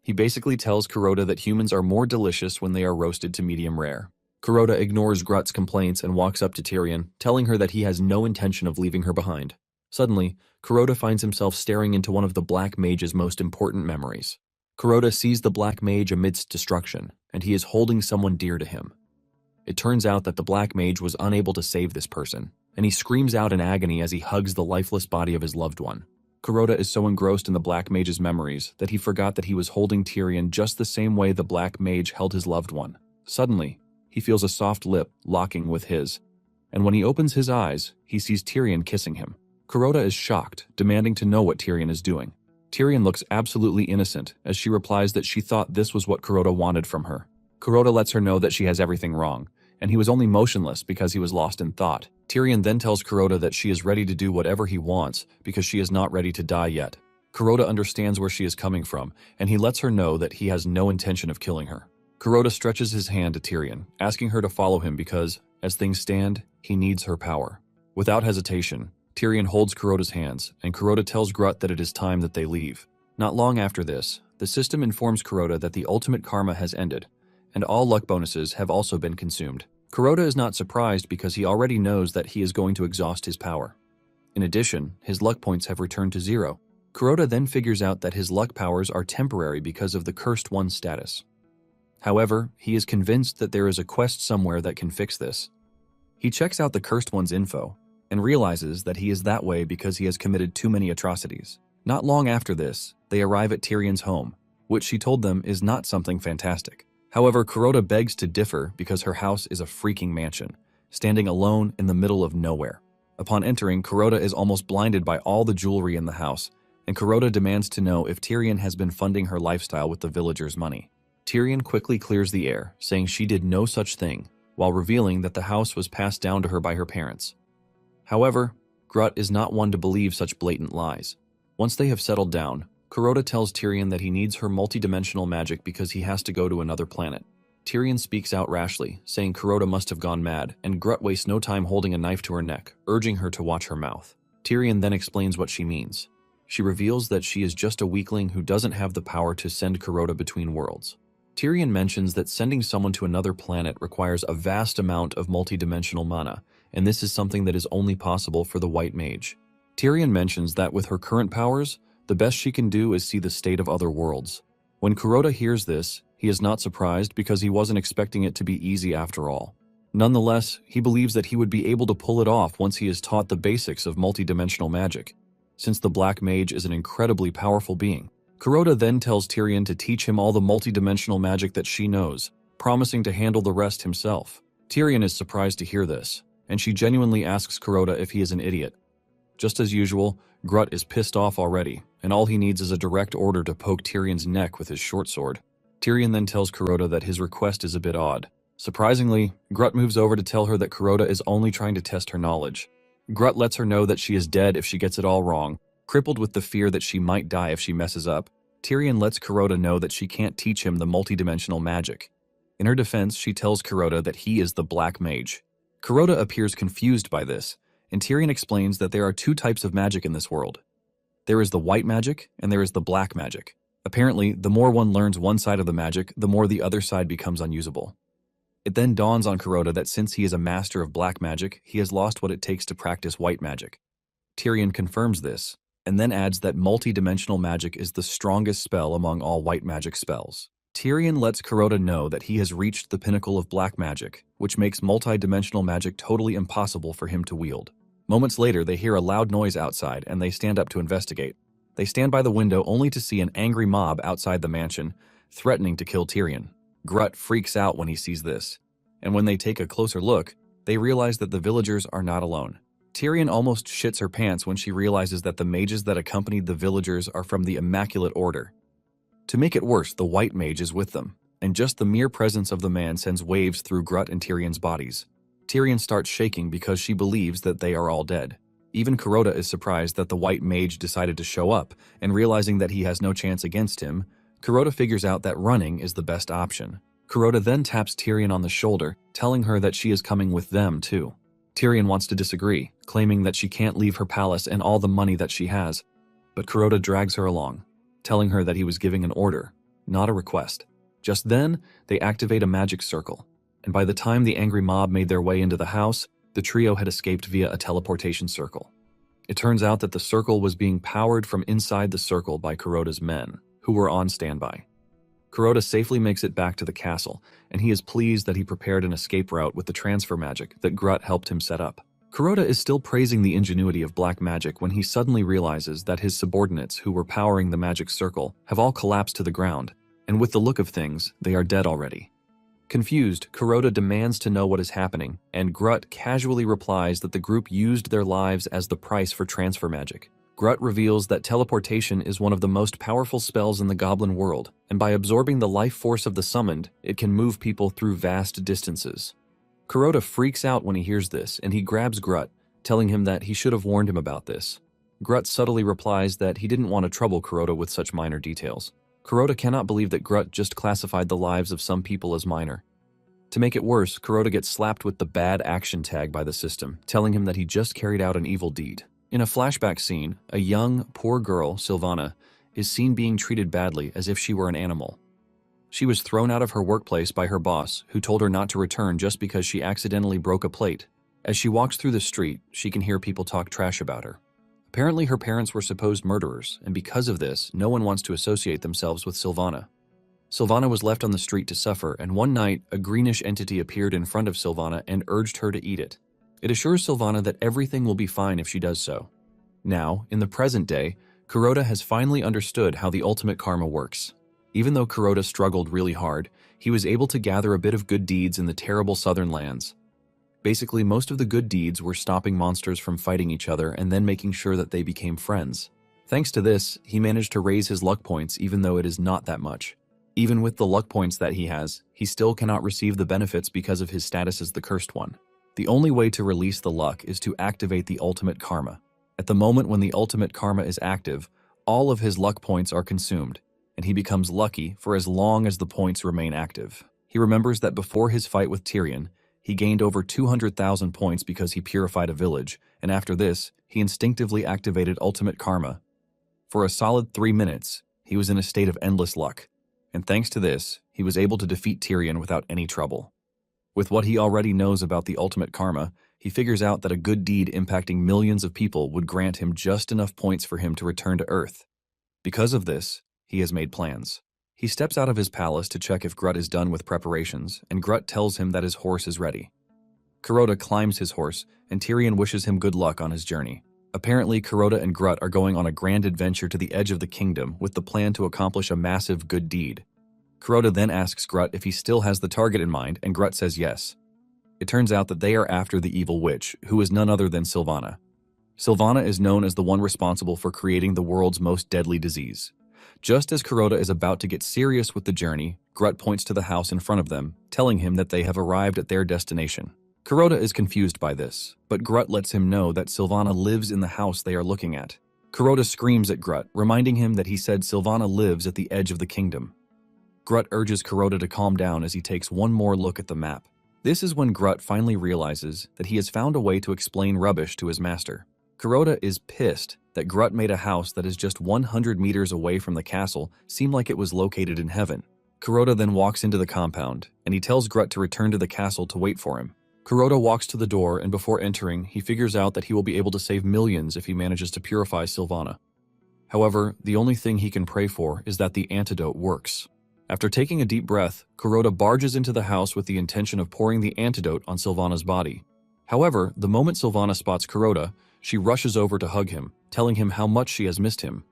He basically tells Kuroda that humans are more delicious when they are roasted to medium rare. Kuroda ignores Grutt's complaints and walks up to Tyrion, telling her that he has no intention of leaving her behind. Suddenly, Kuroda finds himself staring into one of the Black Mage's most important memories. Kuroda sees the Black Mage amidst destruction, and he is holding someone dear to him. It turns out that the Black Mage was unable to save this person, and he screams out in agony as he hugs the lifeless body of his loved one. Kuroda is so engrossed in the Black Mage's memories that he forgot that he was holding Tyrion just the same way the Black Mage held his loved one. Suddenly, he feels a soft lip locking with his, and when he opens his eyes, he sees Tyrion kissing him. Kuroda is shocked, demanding to know what Tyrion is doing. Tyrion looks absolutely innocent as she replies that she thought this was what Kuroda wanted from her. Kuroda lets her know that she has everything wrong, and he was only motionless because he was lost in thought. Tyrion then tells Kuroda that she is ready to do whatever he wants because she is not ready to die yet. Kuroda understands where she is coming from, and he lets her know that he has no intention of killing her. Kuroda stretches his hand to Tyrion, asking her to follow him because, as things stand, he needs her power. Without hesitation, Tyrion holds Kuroda's hands, and Kuroda tells Grutt that it is time that they leave. Not long after this, the system informs Kuroda that the ultimate karma has ended, and all luck bonuses have also been consumed. Kuroda is not surprised because he already knows that he is going to exhaust his power. In addition, his luck points have returned to 0. Kuroda then figures out that his luck powers are temporary because of the Cursed One status. However, he is convinced that there is a quest somewhere that can fix this. He checks out the Cursed One's info, and realizes that he is that way because he has committed too many atrocities. Not long after this, they arrive at Tyrion's home, which she told them is not something fantastic. However, Kuroda begs to differ because her house is a freaking mansion, standing alone in the middle of nowhere. Upon entering, Kuroda is almost blinded by all the jewelry in the house, and Kuroda demands to know if Tyrion has been funding her lifestyle with the villagers' money. Tyrion quickly clears the air, saying she did no such thing, while revealing that the house was passed down to her by her parents. However, Grutt is not one to believe such blatant lies. Once they have settled down, Kuroda tells Tyrion that he needs her multidimensional magic because he has to go to another planet. Tyrion speaks out rashly, saying Kuroda must have gone mad, and Grutt wastes no time holding a knife to her neck, urging her to watch her mouth. Tyrion then explains what she means. She reveals that she is just a weakling who doesn't have the power to send Kuroda between worlds. Tyrion mentions that sending someone to another planet requires a vast amount of multidimensional mana, and this is something that is only possible for the White Mage. Tyrion mentions that with her current powers, the best she can do is see the state of other worlds. When Kuroda hears this, he is not surprised because he wasn't expecting it to be easy after all. Nonetheless, he believes that he would be able to pull it off once he is taught the basics of multidimensional magic, since the Black Mage is an incredibly powerful being. Kuroda then tells Tyrion to teach him all the multidimensional magic that she knows, promising to handle the rest himself. Tyrion is surprised to hear this, and she genuinely asks Kuroda if he is an idiot. Just as usual, Grutt is pissed off already, and all he needs is a direct order to poke Tyrion's neck with his short sword. Tyrion then tells Kuroda that his request is a bit odd. Surprisingly, Grutt moves over to tell her that Kuroda is only trying to test her knowledge. Grutt lets her know that she is dead if she gets it all wrong, crippled with the fear that she might die if she messes up. Tyrion lets Kuroda know that she can't teach him the multidimensional magic. In her defense, she tells Kuroda that he is the Black Mage. Kuroda appears confused by this, and Tyrion explains that there are 2 types of magic in this world. There is the white magic, and there is the black magic. Apparently, the more one learns one side of the magic, the more the other side becomes unusable. It then dawns on Kuroda that since he is a master of black magic, he has lost what it takes to practice white magic. Tyrion confirms this, and then adds that multi-dimensional magic is the strongest spell among all white magic spells. Tyrion lets Kuroda know that he has reached the pinnacle of black magic, which makes multi-dimensional magic totally impossible for him to wield. Moments later, they hear a loud noise outside and they stand up to investigate. They stand by the window only to see an angry mob outside the mansion, threatening to kill Tyrion. Grutt freaks out when he sees this, and when they take a closer look, they realize that the villagers are not alone. Tyrion almost shits her pants when she realizes that the mages that accompanied the villagers are from the Immaculate Order. To make it worse, the white mage is with them, and just the mere presence of the man sends waves through Grutt and Tyrion's bodies. Tyrion starts shaking because she believes that they are all dead. Even Kuroda is surprised that the white mage decided to show up, and realizing that he has no chance against him, Kuroda figures out that running is the best option. Kuroda then taps Tyrion on the shoulder, telling her that she is coming with them too. Tyrion wants to disagree, claiming that she can't leave her palace and all the money that she has, but Kuroda drags her along, telling her that he was giving an order, not a request. Just then, they activate a magic circle, and by the time the angry mob made their way into the house, the trio had escaped via a teleportation circle. It turns out that the circle was being powered from inside the circle by Kuroda's men, who were on standby. Kuroda safely makes it back to the castle, and he is pleased that he prepared an escape route with the transfer magic that Grutt helped him set up. Kuroda is still praising the ingenuity of black magic when he suddenly realizes that his subordinates who were powering the magic circle have all collapsed to the ground, and with the look of things, they are dead already. Confused, Kuroda demands to know what is happening, and Grutt casually replies that the group used their lives as the price for transfer magic. Grutt reveals that teleportation is one of the most powerful spells in the goblin world, and by absorbing the life force of the summoned, it can move people through vast distances. Kuroda freaks out when he hears this, and he grabs Grutt, telling him that he should have warned him about this. Grutt subtly replies that he didn't want to trouble Kuroda with such minor details. Kuroda cannot believe that Grutt just classified the lives of some people as minor. To make it worse, Kuroda gets slapped with the bad action tag by the system, telling him that he just carried out an evil deed. In a flashback scene, a young, poor girl, Sylvana, is seen being treated badly as if she were an animal. She was thrown out of her workplace by her boss, who told her not to return just because she accidentally broke a plate. As she walks through the street, she can hear people talk trash about her. Apparently her parents were supposed murderers, and because of this, no one wants to associate themselves with Sylvana. Sylvana was left on the street to suffer, and one night, a greenish entity appeared in front of Sylvana and urged her to eat it. It assures Sylvana that everything will be fine if she does so. Now, in the present day, Kuroda has finally understood how the ultimate karma works. Even though Kuroda struggled really hard, he was able to gather a bit of good deeds in the terrible southern lands. Basically, most of the good deeds were stopping monsters from fighting each other and then making sure that they became friends. Thanks to this, he managed to raise his luck points even though it is not that much. Even with the luck points that he has, he still cannot receive the benefits because of his status as the Cursed One. The only way to release the luck is to activate the ultimate karma. At the moment when the ultimate karma is active, all of his luck points are consumed, and he becomes lucky for as long as the points remain active. He remembers that before his fight with Tyrion, he gained over 200,000 points because he purified a village, and after this, he instinctively activated ultimate karma. For a solid 3 minutes, he was in a state of endless luck, and thanks to this, he was able to defeat Tyrion without any trouble. With what he already knows about the ultimate karma, he figures out that a good deed impacting millions of people would grant him just enough points for him to return to Earth. Because of this, he has made plans. He steps out of his palace to check if Grutt is done with preparations, and Grutt tells him that his horse is ready. Kuroda climbs his horse, and Tyrion wishes him good luck on his journey. Apparently, Kuroda and Grutt are going on a grand adventure to the edge of the kingdom with the plan to accomplish a massive good deed. Kuroda then asks Grutt if he still has the target in mind, and Grutt says yes. It turns out that they are after the evil witch, who is none other than Sylvana. Sylvana is known as the one responsible for creating the world's most deadly disease. Just as Kuroda is about to get serious with the journey, Grutt points to the house in front of them, telling him that they have arrived at their destination. Kuroda is confused by this, but Grutt lets him know that Sylvana lives in the house they are looking at. Kuroda screams at Grutt, reminding him that he said Sylvana lives at the edge of the kingdom. Grutt urges Kuroda to calm down as he takes one more look at the map. This is when Grutt finally realizes that he has found a way to explain rubbish to his master. Kuroda is pissed that Grutt made a house that is just 100 meters away from the castle seem like it was located in heaven. Kuroda then walks into the compound, and he tells Grutt to return to the castle to wait for him. Kuroda walks to the door, and before entering, he figures out that he will be able to save millions if he manages to purify Sylvana. However, the only thing he can pray for is that the antidote works. After taking a deep breath, Kuroda barges into the house with the intention of pouring the antidote on Sylvana's body. However, the moment Sylvana spots Kuroda, she rushes over to hug him, telling him how much she has missed him.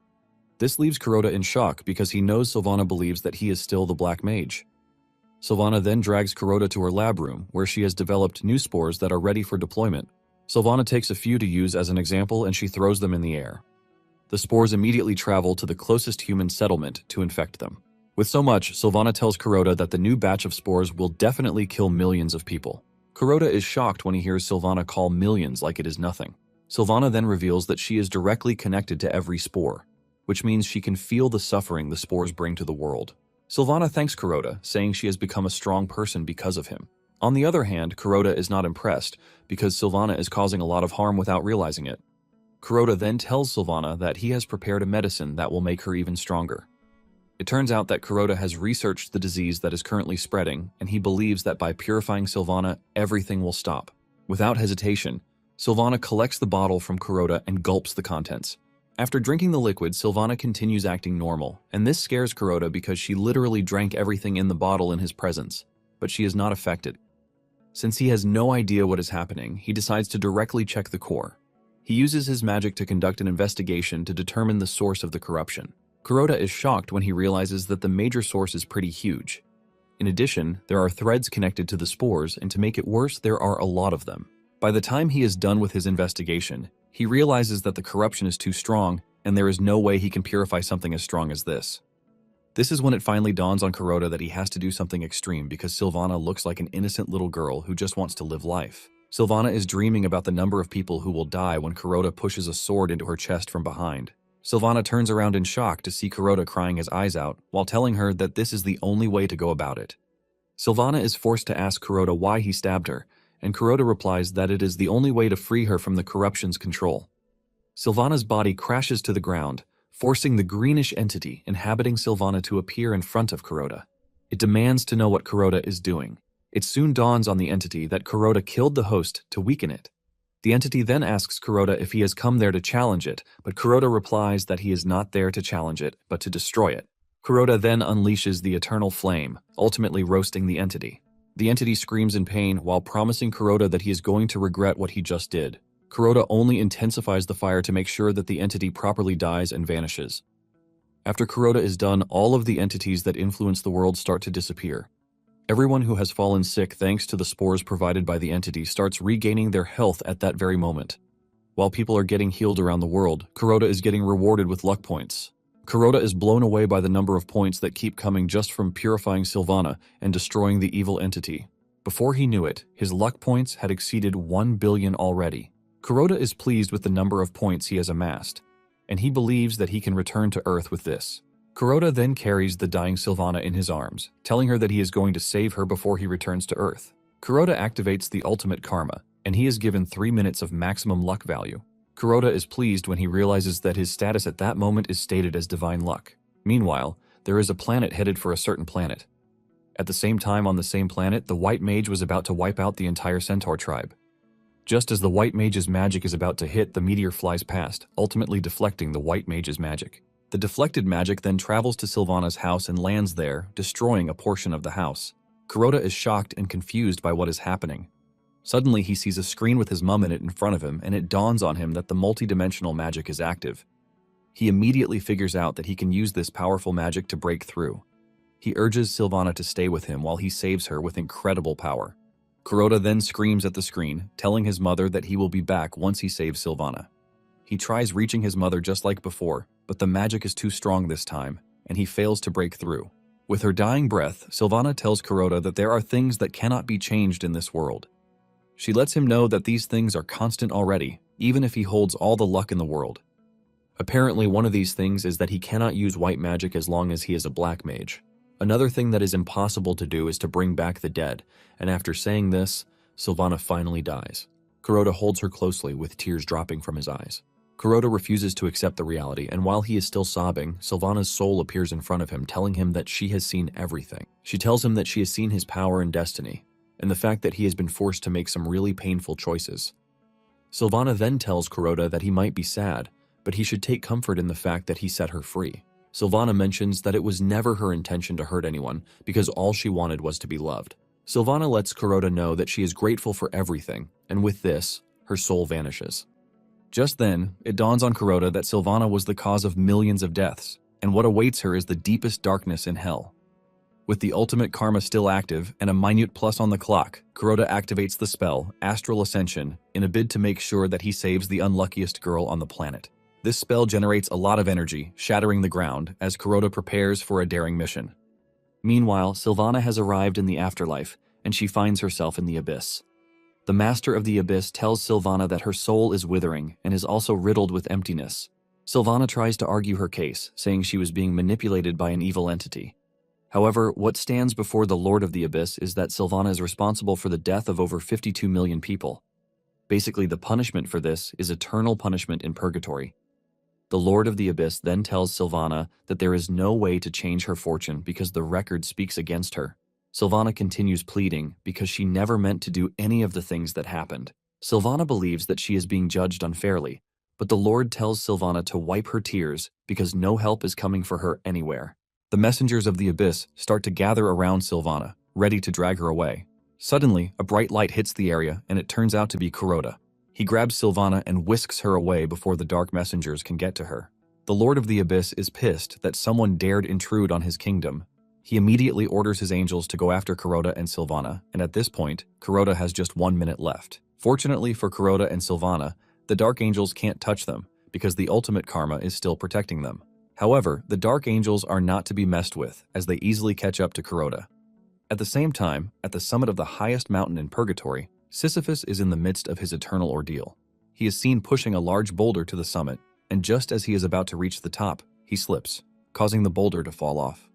This leaves Kuroda in shock because he knows Sylvana believes that he is still the Black Mage. Sylvana then drags Kuroda to her lab room, where she has developed new spores that are ready for deployment. Sylvana takes a few to use as an example and she throws them in the air. The spores immediately travel to the closest human settlement to infect them. With so much, Sylvana tells Kuroda that the new batch of spores will definitely kill millions of people. Kuroda is shocked when he hears Sylvana call millions like it is nothing. Sylvana then reveals that she is directly connected to every spore, which means she can feel the suffering the spores bring to the world. Sylvana thanks Kuroda, saying she has become a strong person because of him. On the other hand, Kuroda is not impressed because Sylvana is causing a lot of harm without realizing it. Kuroda then tells Sylvana that he has prepared a medicine that will make her even stronger. It turns out that Kuroda has researched the disease that is currently spreading, and he believes that by purifying Sylvana, everything will stop. Without hesitation, Sylvana collects the bottle from Kuroda and gulps the contents. After drinking the liquid, Sylvana continues acting normal, and this scares Kuroda because she literally drank everything in the bottle in his presence, but she is not affected. Since he has no idea what is happening, he decides to directly check the core. He uses his magic to conduct an investigation to determine the source of the corruption. Kuroda is shocked when he realizes that the major source is pretty huge. In addition, there are threads connected to the spores, and to make it worse, there are a lot of them. By the time he is done with his investigation, he realizes that the corruption is too strong, and there is no way he can purify something as strong as this. This is when it finally dawns on Kuroda that he has to do something extreme because Sylvana looks like an innocent little girl who just wants to live life. Sylvana is dreaming about the number of people who will die when Kuroda pushes a sword into her chest from behind. Sylvana turns around in shock to see Kuroda crying his eyes out while telling her that this is the only way to go about it. Sylvana is forced to ask Kuroda why he stabbed her, and Kuroda replies that it is the only way to free her from the corruption's control. Sylvana's body crashes to the ground, forcing the greenish entity inhabiting Sylvana to appear in front of Kuroda. It demands to know what Kuroda is doing. It soon dawns on the entity that Kuroda killed the host to weaken it. The entity then asks Kuroda if he has come there to challenge it, but Kuroda replies that he is not there to challenge it, but to destroy it. Kuroda then unleashes the eternal flame, ultimately roasting the entity. The entity screams in pain while promising Kuroda that he is going to regret what he just did. Kuroda only intensifies the fire to make sure that the entity properly dies and vanishes. After Kuroda is done, all of the entities that influence the world start to disappear. Everyone who has fallen sick thanks to the spores provided by the entity starts regaining their health at that very moment. While people are getting healed around the world, Kuroda is getting rewarded with luck points. Kuroda is blown away by the number of points that keep coming just from purifying Sylvana and destroying the evil entity. Before he knew it, his luck points had exceeded 1 billion already. Kuroda is pleased with the number of points he has amassed, and he believes that he can return to Earth with this. Kuroda then carries the dying Sylvana in his arms, telling her that he is going to save her before he returns to Earth. Kuroda activates the ultimate karma, and he is given 3 minutes of maximum luck value. Kuroda is pleased when he realizes that his status at that moment is stated as divine luck. Meanwhile, there is a planet headed for a certain planet. At the same time on the same planet, the White Mage was about to wipe out the entire Centaur tribe. Just as the White Mage's magic is about to hit, the meteor flies past, ultimately deflecting the White Mage's magic. The deflected magic then travels to Sylvana's house and lands there, destroying a portion of the house. Kuroda is shocked and confused by what is happening. Suddenly, he sees a screen with his mum in it in front of him, and it dawns on him that the multidimensional magic is active. He immediately figures out that he can use this powerful magic to break through. He urges Sylvana to stay with him while he saves her with incredible power. Kuroda then screams at the screen, telling his mother that he will be back once he saves Sylvana. He tries reaching his mother just like before, but the magic is too strong this time, and he fails to break through. With her dying breath, Sylvana tells Kuroda that there are things that cannot be changed in this world. She lets him know that these things are constant already, even if he holds all the luck in the world. Apparently, one of these things is that he cannot use white magic as long as he is a black mage. Another thing that is impossible to do is to bring back the dead, and after saying this, Sylvana finally dies. Kuroda holds her closely with tears dropping from his eyes. Kuroda refuses to accept the reality, and while he is still sobbing, Sylvana's soul appears in front of him, telling him that she has seen everything. She tells him that she has seen his power and destiny, and the fact that he has been forced to make some really painful choices. Sylvana then tells Kuroda that he might be sad, but he should take comfort in the fact that he set her free. Sylvana mentions that it was never her intention to hurt anyone because all she wanted was to be loved. Sylvana lets Kuroda know that she is grateful for everything, and with this, her soul vanishes. Just then, it dawns on Kuroda that Sylvana was the cause of millions of deaths, and what awaits her is the deepest darkness in hell. With the ultimate karma still active and a minute plus on the clock, Kuroda activates the spell, Astral Ascension, in a bid to make sure that he saves the unluckiest girl on the planet. This spell generates a lot of energy, shattering the ground, as Kuroda prepares for a daring mission. Meanwhile, Sylvana has arrived in the afterlife, and she finds herself in the abyss. The Master of the Abyss tells Sylvana that her soul is withering and is also riddled with emptiness. Sylvana tries to argue her case, saying she was being manipulated by an evil entity. However, what stands before the Lord of the Abyss is that Sylvana is responsible for the death of over 52 million people. Basically, the punishment for this is eternal punishment in purgatory. The Lord of the Abyss then tells Sylvana that there is no way to change her fortune because the record speaks against her. Sylvana continues pleading because she never meant to do any of the things that happened. Sylvana believes that she is being judged unfairly, but the Lord tells Sylvana to wipe her tears because no help is coming for her anywhere. The messengers of the Abyss start to gather around Sylvana, ready to drag her away. Suddenly, a bright light hits the area and it turns out to be Kuroda. He grabs Sylvana and whisks her away before the dark messengers can get to her. The Lord of the Abyss is pissed that someone dared intrude on his kingdom. He immediately orders his angels to go after Kuroda and Sylvana, and at this point, Kuroda has just 1 minute left. Fortunately for Kuroda and Sylvana, the Dark Angels can't touch them because the ultimate karma is still protecting them. However, the Dark Angels are not to be messed with as they easily catch up to Kuroda. At the same time, at the summit of the highest mountain in Purgatory, Sisyphus is in the midst of his eternal ordeal. He is seen pushing a large boulder to the summit, and just as he is about to reach the top, he slips, causing the boulder to fall off.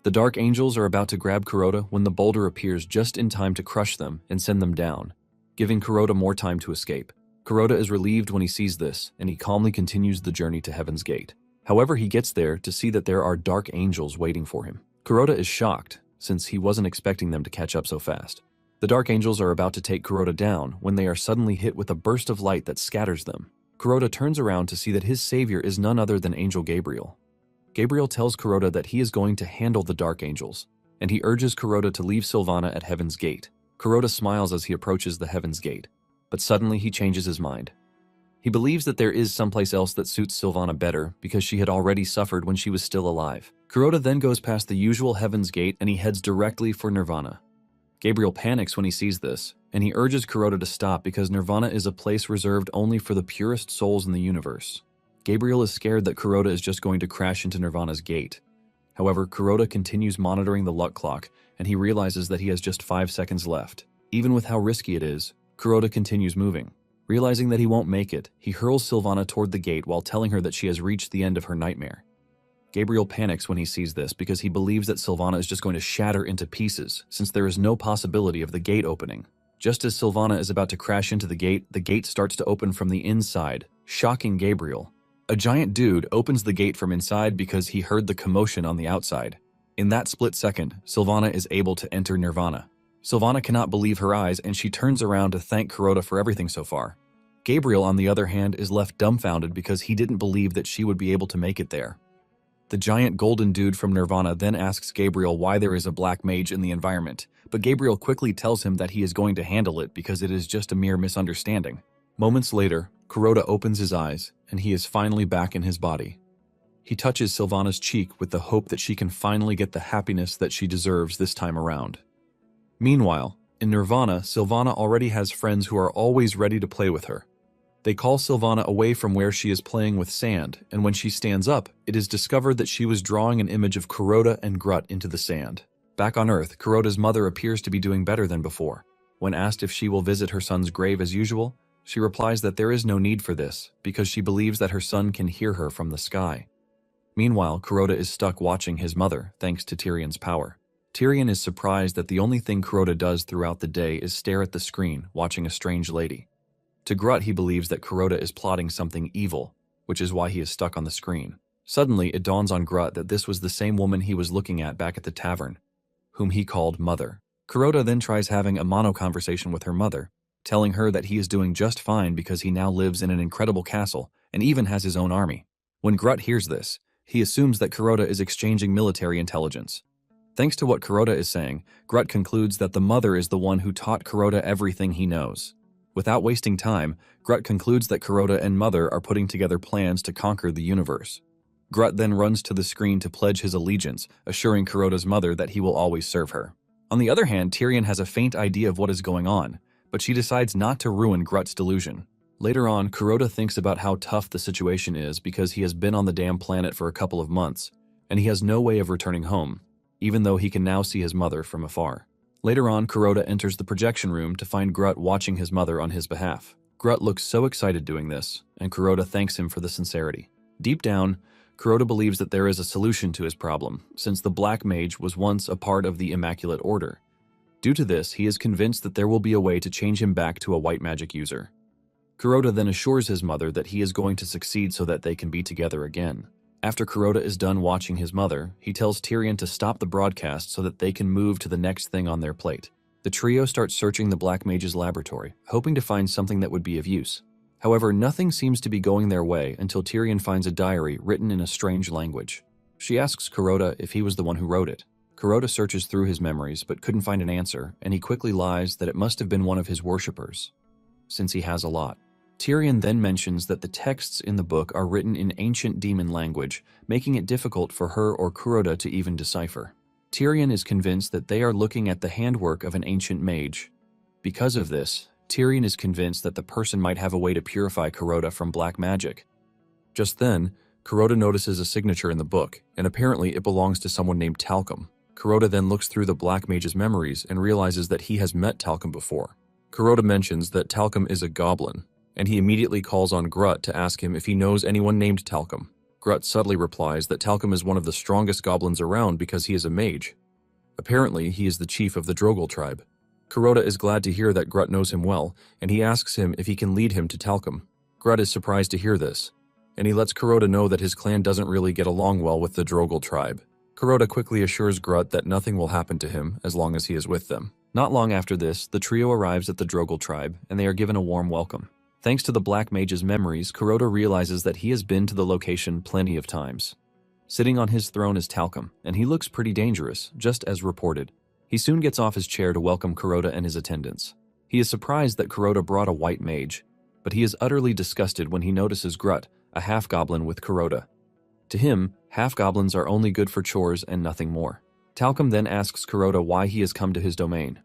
The Dark Angels are about to grab Kuroda when the boulder appears just in time to crush them and send them down, giving Kuroda more time to escape. Kuroda is relieved when he sees this, and he calmly continues the journey to Heaven's Gate. However, he gets there to see that there are Dark Angels waiting for him. Kuroda is shocked, since he wasn't expecting them to catch up so fast. The Dark Angels are about to take Kuroda down when they are suddenly hit with a burst of light that scatters them. Kuroda turns around to see that his savior is none other than Angel Gabriel. Gabriel tells Kuroda that he is going to handle the Dark Angels, and he urges Kuroda to leave Sylvana at Heaven's Gate. Kuroda smiles as he approaches the Heaven's Gate, but suddenly he changes his mind. He believes that there is someplace else that suits Sylvana better because she had already suffered when she was still alive. Kuroda then goes past the usual Heaven's Gate and he heads directly for Nirvana. Gabriel panics when he sees this, and he urges Kuroda to stop because Nirvana is a place reserved only for the purest souls in the universe. Gabriel is scared that Kuroda is just going to crash into Nirvana's gate. However, Kuroda continues monitoring the luck clock, and he realizes that he has just 5 seconds left. Even with how risky it is, Kuroda continues moving. Realizing that he won't make it, he hurls Sylvana toward the gate while telling her that she has reached the end of her nightmare. Gabriel panics when he sees this because he believes that Sylvana is just going to shatter into pieces since there is no possibility of the gate opening. Just as Sylvana is about to crash into the gate starts to open from the inside, shocking Gabriel. A giant dude opens the gate from inside because he heard the commotion on the outside. In that split second, Sylvana is able to enter Nirvana. Sylvana cannot believe her eyes and she turns around to thank Kuroda for everything so far. Gabriel, on the other hand, is left dumbfounded because he didn't believe that she would be able to make it there. The giant golden dude from Nirvana then asks Gabriel why there is a black mage in the environment, but Gabriel quickly tells him that he is going to handle it because it is just a mere misunderstanding. Moments later, Kuroda opens his eyes, and he is finally back in his body. He touches Sylvana's cheek with the hope that she can finally get the happiness that she deserves this time around. Meanwhile, in Nirvana, Sylvana already has friends who are always ready to play with her. They call Sylvana away from where she is playing with sand, and when she stands up, it is discovered that she was drawing an image of Kuroda and Grut into the sand. Back on Earth, Kuroda's mother appears to be doing better than before. When asked if she will visit her son's grave as usual, she replies that there is no need for this, because she believes that her son can hear her from the sky. Meanwhile, Kuroda is stuck watching his mother, thanks to Tyrion's power. Tyrion is surprised that the only thing Kuroda does throughout the day is stare at the screen, watching a strange lady. To Grut, he believes that Kuroda is plotting something evil, which is why he is stuck on the screen. Suddenly, it dawns on Grut that this was the same woman he was looking at back at the tavern, whom he called Mother. Kuroda then tries having a mono-conversation with her mother, telling her that he is doing just fine because he now lives in an incredible castle and even has his own army. When Grut hears this, he assumes that Kuroda is exchanging military intelligence. Thanks to what Kuroda is saying, Grut concludes that the mother is the one who taught Kuroda everything he knows. Without wasting time, Grut concludes that Kuroda and Mother are putting together plans to conquer the universe. Grut then runs to the screen to pledge his allegiance, assuring Kuroda's mother that he will always serve her. On the other hand, Tyrion has a faint idea of what is going on, but she decides not to ruin Grut's delusion. Later on, Kuroda thinks about how tough the situation is because he has been on the damn planet for a couple of months, and he has no way of returning home, even though he can now see his mother from afar. Later on, Kuroda enters the projection room to find Grut watching his mother on his behalf. Grut looks so excited doing this, and Kuroda thanks him for the sincerity. Deep down, Kuroda believes that there is a solution to his problem, since the Black Mage was once a part of the Immaculate Order. Due to this, he is convinced that there will be a way to change him back to a white magic user. Kuroda then assures his mother that he is going to succeed so that they can be together again. After Kuroda is done watching his mother, he tells Tyrion to stop the broadcast so that they can move to the next thing on their plate. The trio starts searching the Black Mage's laboratory, hoping to find something that would be of use. However, nothing seems to be going their way until Tyrion finds a diary written in a strange language. She asks Kuroda if he was the one who wrote it. Kuroda searches through his memories but couldn't find an answer, and he quickly lies that it must have been one of his worshippers, since he has a lot. Tyrion then mentions that the texts in the book are written in ancient demon language, making it difficult for her or Kuroda to even decipher. Tyrion is convinced that they are looking at the handwork of an ancient mage. Because of this, Tyrion is convinced that the person might have a way to purify Kuroda from black magic. Just then, Kuroda notices a signature in the book, and apparently it belongs to someone named Talcum. Kuroda then looks through the Black Mage's memories and realizes that he has met Talcum before. Kuroda mentions that Talcum is a goblin, and he immediately calls on Grut to ask him if he knows anyone named Talcum. Grut subtly replies that Talcum is one of the strongest goblins around because he is a mage. Apparently, he is the chief of the Drogal tribe. Kuroda is glad to hear that Grut knows him well, and he asks him if he can lead him to Talcum. Grut is surprised to hear this, and he lets Kuroda know that his clan doesn't really get along well with the Drogal tribe. Kuroda quickly assures Grut that nothing will happen to him as long as he is with them. Not long after this, the trio arrives at the Drogal tribe, and they are given a warm welcome. Thanks to the Black Mage's memories, Kuroda realizes that he has been to the location plenty of times. Sitting on his throne is Talcum, and he looks pretty dangerous, just as reported. He soon gets off his chair to welcome Kuroda and his attendants. He is surprised that Kuroda brought a white mage, but he is utterly disgusted when he notices Grut, a half-goblin with Kuroda. To him, half-goblins are only good for chores and nothing more. Talcum then asks Kuroda why he has come to his domain.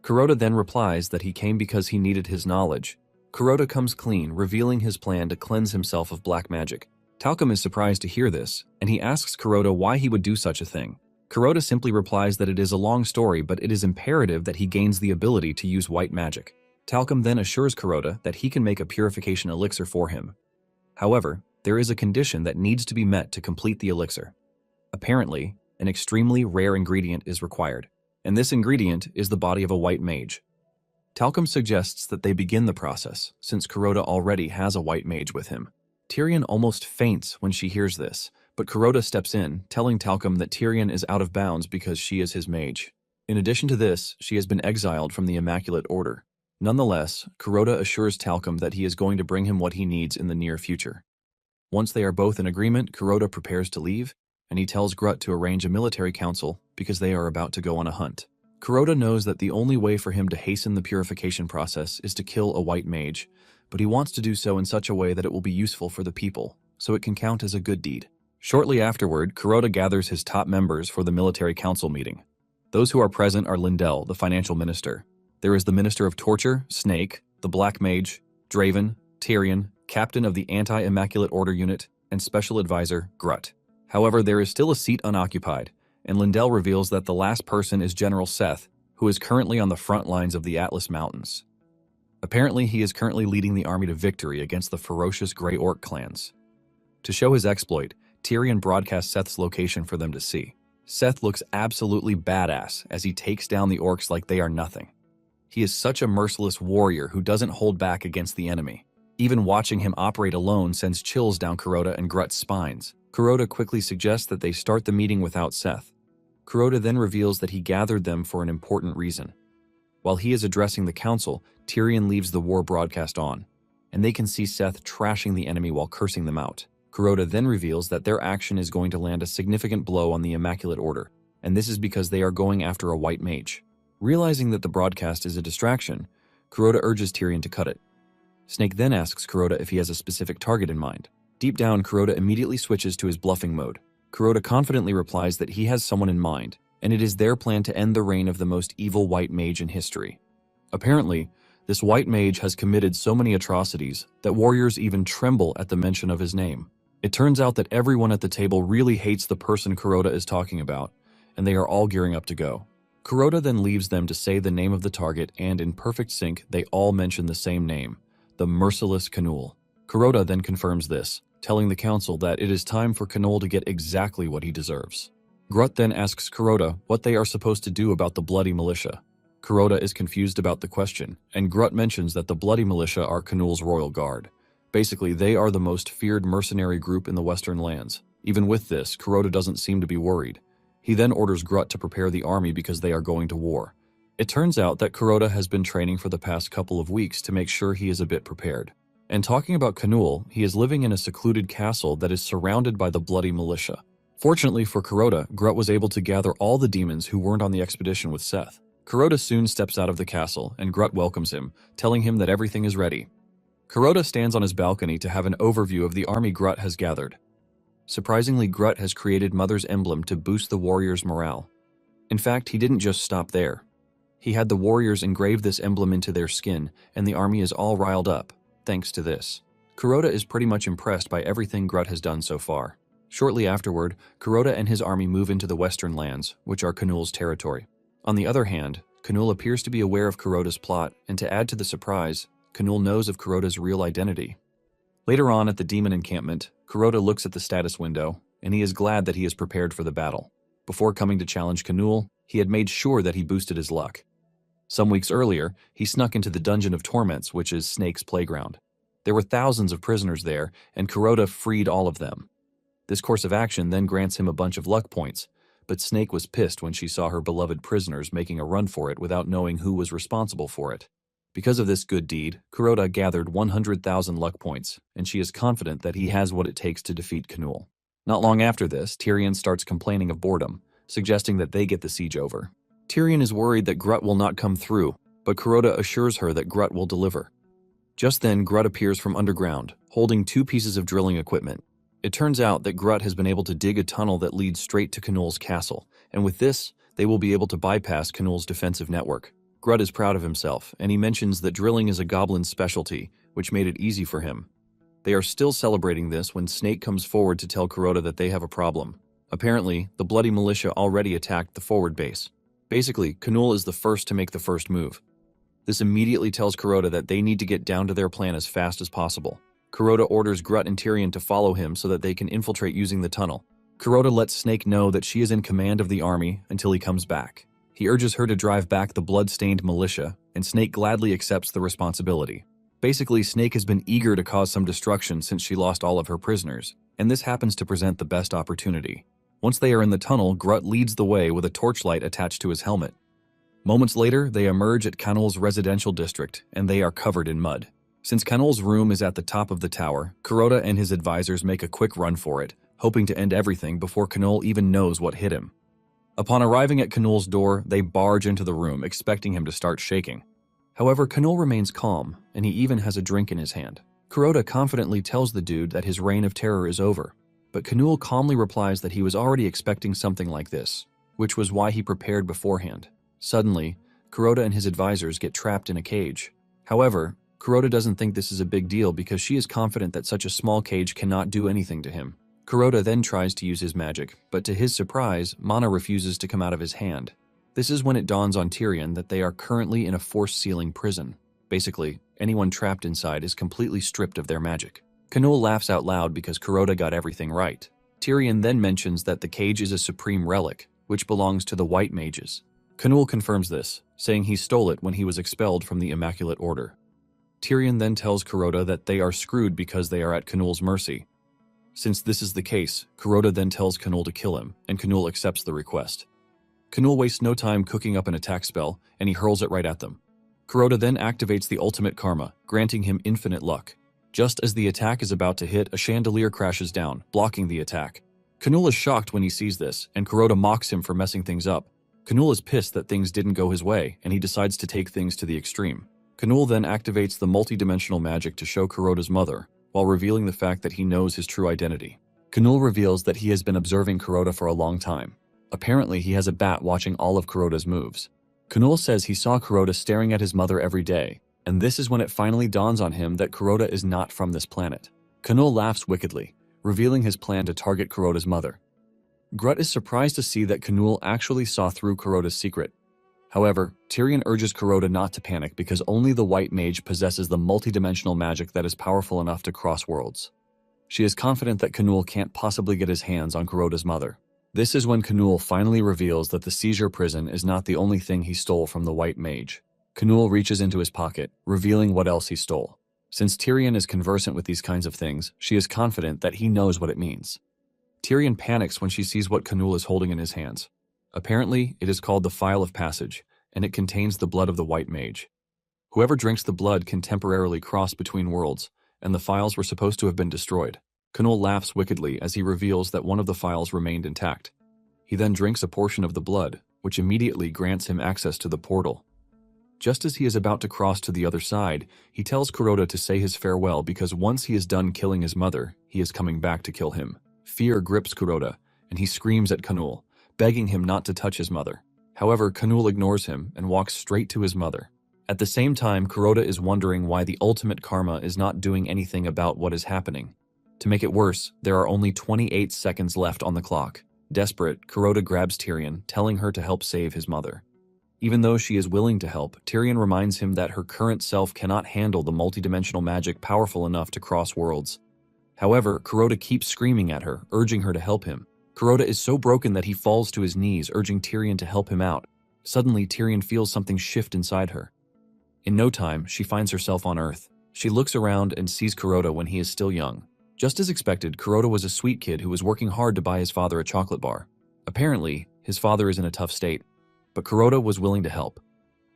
Kuroda then replies that he came because he needed his knowledge. Kuroda comes clean, revealing his plan to cleanse himself of black magic. Talcum is surprised to hear this, and he asks Kuroda why he would do such a thing. Kuroda simply replies that it is a long story, but it is imperative that he gains the ability to use white magic. Talcum then assures Kuroda that he can make a purification elixir for him. However, there is a condition that needs to be met to complete the elixir. Apparently, an extremely rare ingredient is required, and this ingredient is the body of a white mage. Talcum suggests that they begin the process, since Kuroda already has a white mage with him. Tyrion almost faints when she hears this, but Kuroda steps in, telling Talcum that Tyrion is out of bounds because she is his mage. In addition to this, she has been exiled from the Immaculate Order. Nonetheless, Kuroda assures Talcum that he is going to bring him what he needs in the near future. Once they are both in agreement, Kuroda prepares to leave, and he tells Grut to arrange a military council because they are about to go on a hunt. Kuroda knows that the only way for him to hasten the purification process is to kill a white mage, but he wants to do so in such a way that it will be useful for the people, so it can count as a good deed. Shortly afterward, Kuroda gathers his top members for the military council meeting. Those who are present are Lindell, the financial minister. There is the Minister of Torture, Snake, the Black Mage, Draven, Tyrion, Captain of the Anti-Immaculate Order Unit, and Special Advisor, Grut. However, there is still a seat unoccupied, and Lindell reveals that the last person is General Seth, who is currently on the front lines of the Atlas Mountains. Apparently, he is currently leading the army to victory against the ferocious Grey Orc clans. To show his exploit, Tyrion broadcasts Seth's location for them to see. Seth looks absolutely badass as he takes down the orcs like they are nothing. He is such a merciless warrior who doesn't hold back against the enemy. Even watching him operate alone sends chills down Kuroda and Grut's spines. Kuroda quickly suggests that they start the meeting without Seth. Kuroda then reveals that he gathered them for an important reason. While he is addressing the council, Tyrion leaves the war broadcast on. and they can see Seth trashing the enemy while cursing them out. Kuroda then reveals that their action is going to land a significant blow on the Immaculate Order, and this is because they are going after a white mage. Realizing that the broadcast is a distraction, Kuroda urges Tyrion to cut it. Snake then asks Kuroda if he has a specific target in mind. Deep down, Kuroda immediately switches to his bluffing mode. Kuroda confidently replies that he has someone in mind, and it is their plan to end the reign of the most evil white mage in history. Apparently, this white mage has committed so many atrocities that warriors even tremble at the mention of his name. It turns out that everyone at the table really hates the person Kuroda is talking about, and they are all gearing up to go. Kuroda then leaves them to say the name of the target, and in perfect sync, they all mention the same name, the merciless Canul. Kuroda then confirms this, telling the council that it is time for Canul to get exactly what he deserves. Grut then asks Kuroda what they are supposed to do about the Bloody Militia. Kuroda is confused about the question, and Grut mentions that the Bloody Militia are Canul's royal guard. Basically, they are the most feared mercenary group in the Western lands. Even with this, Kuroda doesn't seem to be worried. He then orders Grut to prepare the army because they are going to war. It turns out that Kuroda has been training for the past couple of weeks to make sure he is a bit prepared. And talking about Canul, he is living in a secluded castle that is surrounded by the Bloody Militia. Fortunately for Kuroda, Grut was able to gather all the demons who weren't on the expedition with Seth. Kuroda soon steps out of the castle, and Grut welcomes him, telling him that everything is ready. Kuroda stands on his balcony to have an overview of the army Grut has gathered. Surprisingly, Grut has created Mother's Emblem to boost the warriors' morale. In fact, he didn't just stop there. He had the warriors engrave this emblem into their skin, and the army is all riled up, thanks to this. Kuroda is pretty much impressed by everything Grut has done so far. Shortly afterward, Kuroda and his army move into the western lands, which are Canul's territory. On the other hand, Canul appears to be aware of Kuroda's plot, and to add to the surprise, Canul knows of Kuroda's real identity. Later on at the demon encampment, Kuroda looks at the status window, and he is glad that he is prepared for the battle. Before coming to challenge Canul, he had made sure that he boosted his luck. Some weeks earlier, he snuck into the Dungeon of Torments, which is Snake's playground. There were thousands of prisoners there, and Kuroda freed all of them. This course of action then grants him a bunch of luck points, but Snake was pissed when she saw her beloved prisoners making a run for it without knowing who was responsible for it. Because of this good deed, Kuroda gathered 100,000 luck points, and she is confident that he has what it takes to defeat Canul. Not long after this, Tyrion starts complaining of boredom, suggesting that they get the siege over. Tyrion is worried that Grut will not come through, but Kuroda assures her that Grut will deliver. Just then, Grut appears from underground, holding 2 pieces of drilling equipment. It turns out that Grut has been able to dig a tunnel that leads straight to Canul's castle, and with this, they will be able to bypass Canul's defensive network. Grut is proud of himself, and he mentions that drilling is a goblin's specialty, which made it easy for him. They are still celebrating this when Snake comes forward to tell Kuroda that they have a problem. Apparently, the Bloody Militia already attacked the forward base. Basically, Canul is the first to make the first move. This immediately tells Kuroda that they need to get down to their plan as fast as possible. Kuroda orders Grut and Tyrion to follow him so that they can infiltrate using the tunnel. Kuroda lets Snake know that she is in command of the army until he comes back. He urges her to drive back the blood-stained militia, and Snake gladly accepts the responsibility. Basically, Snake has been eager to cause some destruction since she lost all of her prisoners, and this happens to present the best opportunity. Once they are in the tunnel, Grut leads the way with a torchlight attached to his helmet. Moments later, they emerge at Canul's residential district, and they are covered in mud. Since Canul's room is at the top of the tower, Kuroda and his advisors make a quick run for it, hoping to end everything before Canul even knows what hit him. Upon arriving at Canul's door, they barge into the room, expecting him to start shaking. However, Canul remains calm, and he even has a drink in his hand. Kuroda confidently tells the dude that his reign of terror is over, but Canul calmly replies that he was already expecting something like this, which was why he prepared beforehand. Suddenly, Kuroda and his advisors get trapped in a cage. However, Kuroda doesn't think this is a big deal because she is confident that such a small cage cannot do anything to him. Kuroda then tries to use his magic, but to his surprise, mana refuses to come out of his hand. This is when it dawns on Tyrion that they are currently in a force-sealing prison. Basically, anyone trapped inside is completely stripped of their magic. Canul laughs out loud because Kuroda got everything right. Tyrion then mentions that the cage is a supreme relic, which belongs to the White Mages. Canul confirms this, saying he stole it when he was expelled from the Immaculate Order. Tyrion then tells Kuroda that they are screwed because they are at Canul's mercy. Since this is the case, Kuroda then tells Canul to kill him, and Canul accepts the request. Canul wastes no time cooking up an attack spell, and he hurls it right at them. Kuroda then activates the ultimate karma, granting him infinite luck. Just as the attack is about to hit, a chandelier crashes down, blocking the attack. Kanul is shocked when he sees this, and Kuroda mocks him for messing things up. Kanul is pissed that things didn't go his way, and he decides to take things to the extreme. Kanul then activates the multi-dimensional magic to show Kuroda's mother, while revealing the fact that he knows his true identity. Kanul reveals that he has been observing Kuroda for a long time. Apparently, he has a bat watching all of Kuroda's moves. Kanul says he saw Kuroda staring at his mother every day, and this is when it finally dawns on him that Kuroda is not from this planet. Kanul laughs wickedly, revealing his plan to target Kuroda's mother. Grut is surprised to see that Kanul actually saw through Kuroda's secret. However, Tyrion urges Kuroda not to panic because only the White Mage possesses the multidimensional magic that is powerful enough to cross worlds. She is confident that Kanul can't possibly get his hands on Kuroda's mother. This is when Kanul finally reveals that the seizure prison is not the only thing he stole from the White Mage. Kanul reaches into his pocket, revealing what else he stole. Since Tyrion is conversant with these kinds of things, she is confident that he knows what it means. Tyrion panics when she sees what Kanul is holding in his hands. Apparently, it is called the Phial of Passage, and it contains the blood of the White Mage. Whoever drinks the blood can temporarily cross between worlds, and the phials were supposed to have been destroyed. Kanul laughs wickedly as he reveals that one of the phials remained intact. He then drinks a portion of the blood, which immediately grants him access to the portal. Just as he is about to cross to the other side, he tells Kuroda to say his farewell because once he is done killing his mother, he is coming back to kill him. Fear grips Kuroda, and he screams at Kanul, begging him not to touch his mother. However, Kanul ignores him and walks straight to his mother. At the same time, Kuroda is wondering why the ultimate karma is not doing anything about what is happening. To make it worse, there are only 28 seconds left on the clock. Desperate, Kuroda grabs Tyrion, telling her to help save his mother. Even though she is willing to help, Tyrion reminds him that her current self cannot handle the multidimensional magic powerful enough to cross worlds. However, Kuroda keeps screaming at her, urging her to help him. Kuroda is so broken that he falls to his knees, urging Tyrion to help him out. Suddenly, Tyrion feels something shift inside her. In no time, she finds herself on Earth. She looks around and sees Kuroda when he is still young. Just as expected, Kuroda was a sweet kid who was working hard to buy his father a chocolate bar. Apparently, his father is in a tough state, but Kuroda was willing to help.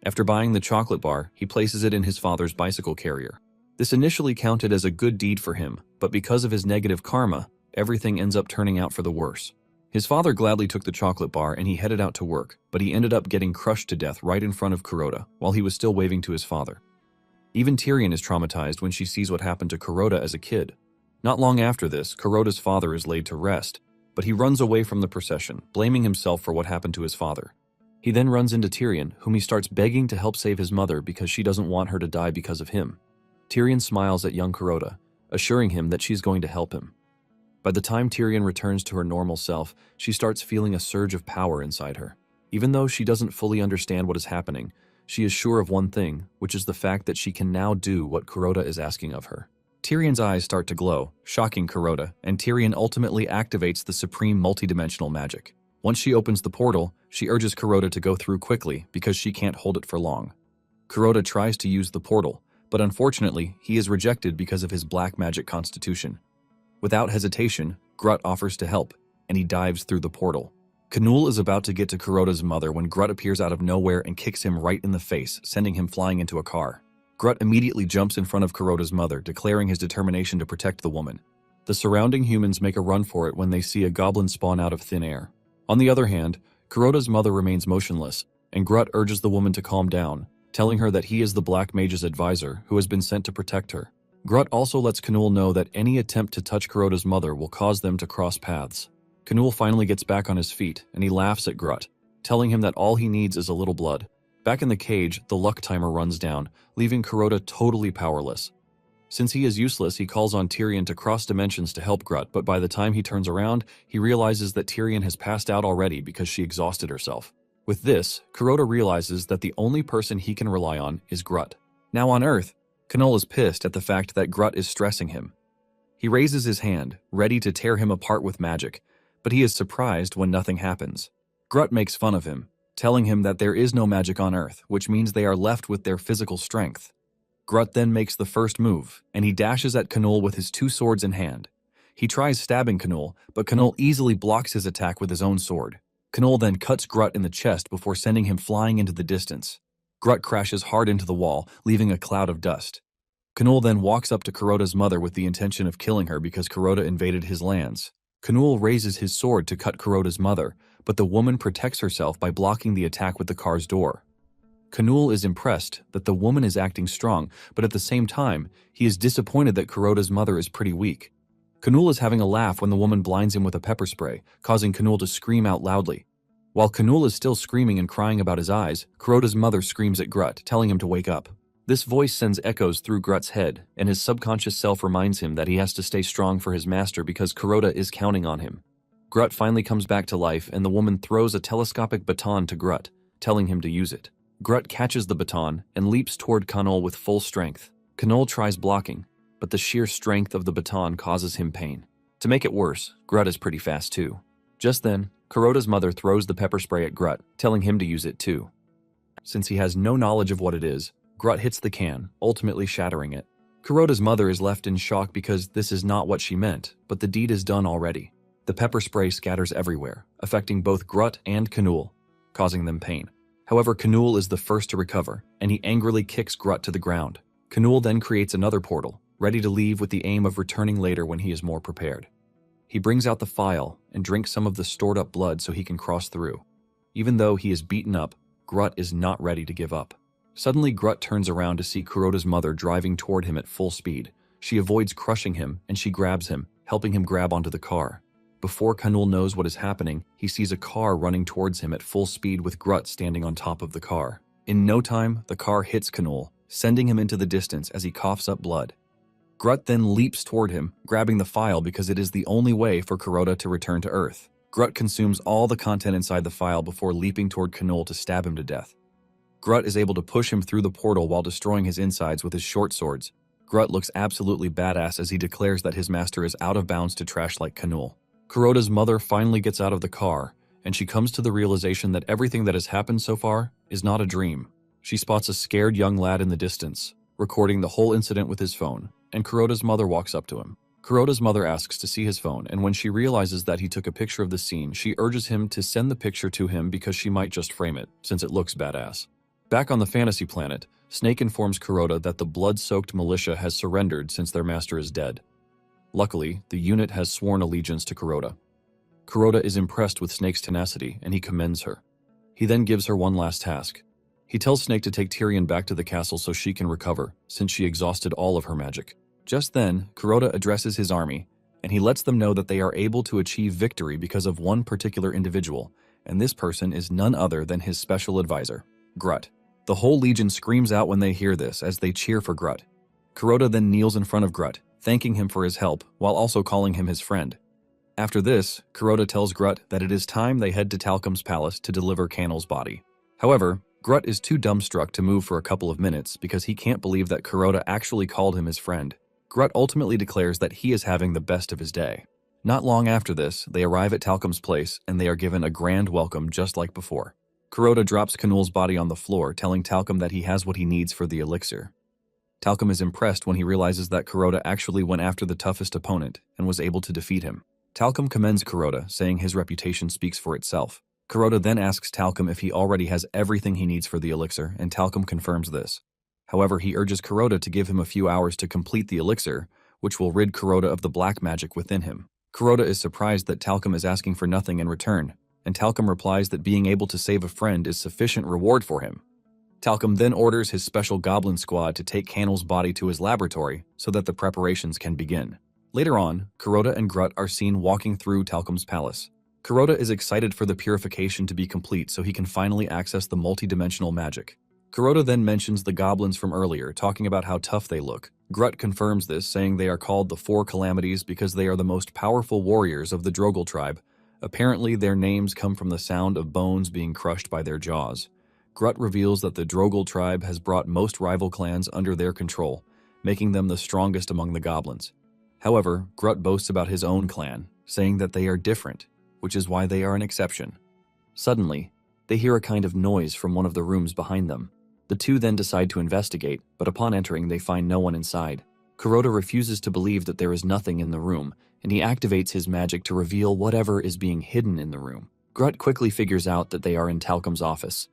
After buying the chocolate bar, he places it in his father's bicycle carrier. This initially counted as a good deed for him, but because of his negative karma, everything ends up turning out for the worse. His father gladly took the chocolate bar and he headed out to work, but he ended up getting crushed to death right in front of Kuroda while he was still waving to his father. Even Tyrion is traumatized when she sees what happened to Kuroda as a kid. Not long after this, Kuroda's father is laid to rest, but he runs away from the procession, blaming himself for what happened to his father. He then runs into Tyrion, whom he starts begging to help save his mother because she doesn't want her to die because of him. Tyrion smiles at young Kuroda, assuring him that she's going to help him. By the time Tyrion returns to her normal self, she starts feeling a surge of power inside her. Even though she doesn't fully understand what is happening, she is sure of one thing, which is the fact that she can now do what Kuroda is asking of her. Tyrion's eyes start to glow, shocking Kuroda, and Tyrion ultimately activates the supreme multidimensional magic. Once she opens the portal, she urges Kuroda to go through quickly because she can't hold it for long. Kuroda tries to use the portal, but unfortunately, he is rejected because of his black magic constitution. Without hesitation, Grut offers to help, and he dives through the portal. Kanul is about to get to Kuroda's mother when Grut appears out of nowhere and kicks him right in the face, sending him flying into a car. Grut immediately jumps in front of Kuroda's mother, declaring his determination to protect the woman. The surrounding humans make a run for it when they see a goblin spawn out of thin air. On the other hand, Kuroda's mother remains motionless, and Grut urges the woman to calm down, telling her that he is the Black Mage's advisor who has been sent to protect her. Grut also lets Kanul know that any attempt to touch Kuroda's mother will cause them to cross paths. Kanul finally gets back on his feet, and he laughs at Grut, telling him that all he needs is a little blood. Back in the cage, the luck timer runs down, leaving Kuroda totally powerless. Since he is useless, he calls on Tyrion to cross dimensions to help Grut, but by the time he turns around, he realizes that Tyrion has passed out already because she exhausted herself. With this, Kuroda realizes that the only person he can rely on is Grut. Now on Earth, Kanul is pissed at the fact that Grut is stressing him. He raises his hand, ready to tear him apart with magic, but he is surprised when nothing happens. Grut makes fun of him, telling him that there is no magic on Earth, which means they are left with their physical strength. Grut then makes the first move, and he dashes at Kanul with his two swords in hand. He tries stabbing Kanul, but Kanul easily blocks his attack with his own sword. Kanul then cuts Grut in the chest before sending him flying into the distance. Grut crashes hard into the wall, leaving a cloud of dust. Kanul then walks up to Kuroda's mother with the intention of killing her because Kuroda invaded his lands. Kanul raises his sword to cut Kuroda's mother, but the woman protects herself by blocking the attack with the car's door. Kanul is impressed that the woman is acting strong, but at the same time, he is disappointed that Kuroda's mother is pretty weak. Kanul is having a laugh when the woman blinds him with a pepper spray, causing Kanul to scream out loudly. While Kanul is still screaming and crying about his eyes, Kuroda's mother screams at Grut, telling him to wake up. This voice sends echoes through Grut's head, and his subconscious self reminds him that he has to stay strong for his master because Kuroda is counting on him. Grut finally comes back to life, and the woman throws a telescopic baton to Grut, telling him to use it. Grut catches the baton and leaps toward Kanul with full strength. Kanul tries blocking, but the sheer strength of the baton causes him pain. To make it worse, Grut is pretty fast too. Just then, Kuroda's mother throws the pepper spray at Grut, telling him to use it too. Since he has no knowledge of what it is, Grut hits the can, ultimately shattering it. Kuroda's mother is left in shock because this is not what she meant, but the deed is done already. The pepper spray scatters everywhere, affecting both Grut and Kanul, causing them pain. However, Kanul is the first to recover, and he angrily kicks Grut to the ground. Kanul then creates another portal, ready to leave with the aim of returning later when he is more prepared. He brings out the phial and drinks some of the stored-up blood so he can cross through. Even though he is beaten up, Grut is not ready to give up. Suddenly, Grut turns around to see Kuroda's mother driving toward him at full speed. She avoids crushing him, and she grabs him, helping him grab onto the car. Before Kanul knows what is happening, he sees a car running towards him at full speed with Grut standing on top of the car. In no time, the car hits Kanul, sending him into the distance as he coughs up blood. Grut then leaps toward him, grabbing the phial because it is the only way for Kuroda to return to Earth. Grut consumes all the content inside the phial before leaping toward Kanul to stab him to death. Grut is able to push him through the portal while destroying his insides with his short swords. Grut looks absolutely badass as he declares that his master is out of bounds to trash like Kanul. Kuroda's mother finally gets out of the car, and she comes to the realization that everything that has happened so far is not a dream. She spots a scared young lad in the distance, recording the whole incident with his phone, and Kuroda's mother walks up to him. Kuroda's mother asks to see his phone, and when she realizes that he took a picture of the scene, she urges him to send the picture to him because she might just frame it, since it looks badass. Back on the fantasy planet, Snake informs Kuroda that the blood-soaked militia has surrendered since their master is dead. Luckily, the unit has sworn allegiance to Kuroda. Kuroda is impressed with Snake's tenacity, and he commends her. He then gives her one last task. He tells Snake to take Tyrion back to the castle so she can recover, since she exhausted all of her magic. Just then, Kuroda addresses his army, and he lets them know that they are able to achieve victory because of one particular individual, and this person is none other than his special advisor, Grut. The whole legion screams out when they hear this as they cheer for Grut. Kuroda then kneels in front of Grut, thanking him for his help while also calling him his friend. After this, Kuroda tells Grut that it is time they head to Talcum's palace to deliver Kanul's body. However, Grut is too dumbstruck to move for a couple of minutes because he can't believe that Kuroda actually called him his friend. Grut ultimately declares that he is having the best of his day. Not long after this, they arrive at Talcum's place and they are given a grand welcome just like before. Kuroda drops Kanul's body on the floor, telling Talcum that he has what he needs for the elixir. Talcum is impressed when he realizes that Kuroda actually went after the toughest opponent and was able to defeat him. Talcum commends Kuroda, saying his reputation speaks for itself. Kuroda then asks Talcum if he already has everything he needs for the elixir, and Talcum confirms this. However, he urges Kuroda to give him a few hours to complete the elixir, which will rid Kuroda of the black magic within him. Kuroda is surprised that Talcum is asking for nothing in return, and Talcum replies that being able to save a friend is sufficient reward for him. Talcum then orders his special goblin squad to take Kanul's body to his laboratory so that the preparations can begin. Later on, Kuroda and Grut are seen walking through Talcum's palace. Kuroda is excited for the purification to be complete so he can finally access the multi-dimensional magic. Kuroda then mentions the goblins from earlier, talking about how tough they look. Grut confirms this, saying they are called the Four Calamities because they are the most powerful warriors of the Drogal tribe. Apparently, their names come from the sound of bones being crushed by their jaws. Grut reveals that the Drogal tribe has brought most rival clans under their control, making them the strongest among the goblins. However, Grut boasts about his own clan, saying that they are different, which is why they are an exception. Suddenly, they hear a kind of noise from one of the rooms behind them. The two then decide to investigate, but upon entering they find no one inside. Kuroda refuses to believe that there is nothing in the room, and he activates his magic to reveal whatever is being hidden in the room. Grut quickly figures out that they are in Talcum's office.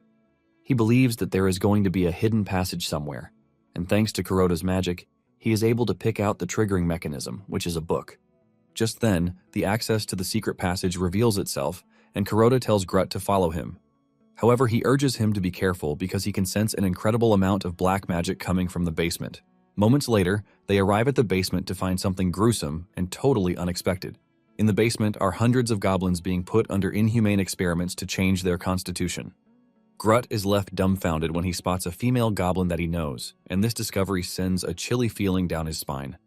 He believes that there is going to be a hidden passage somewhere, and thanks to Kuroda's magic, he is able to pick out the triggering mechanism, which is a book. Just then, the access to the secret passage reveals itself, and Kuroda tells Grut to follow him. However, he urges him to be careful because he can sense an incredible amount of black magic coming from the basement. Moments later, they arrive at the basement to find something gruesome and totally unexpected. In the basement are hundreds of goblins being put under inhumane experiments to change their constitution. Grut is left dumbfounded when he spots a female goblin that he knows, and this discovery sends a chilly feeling down his spine.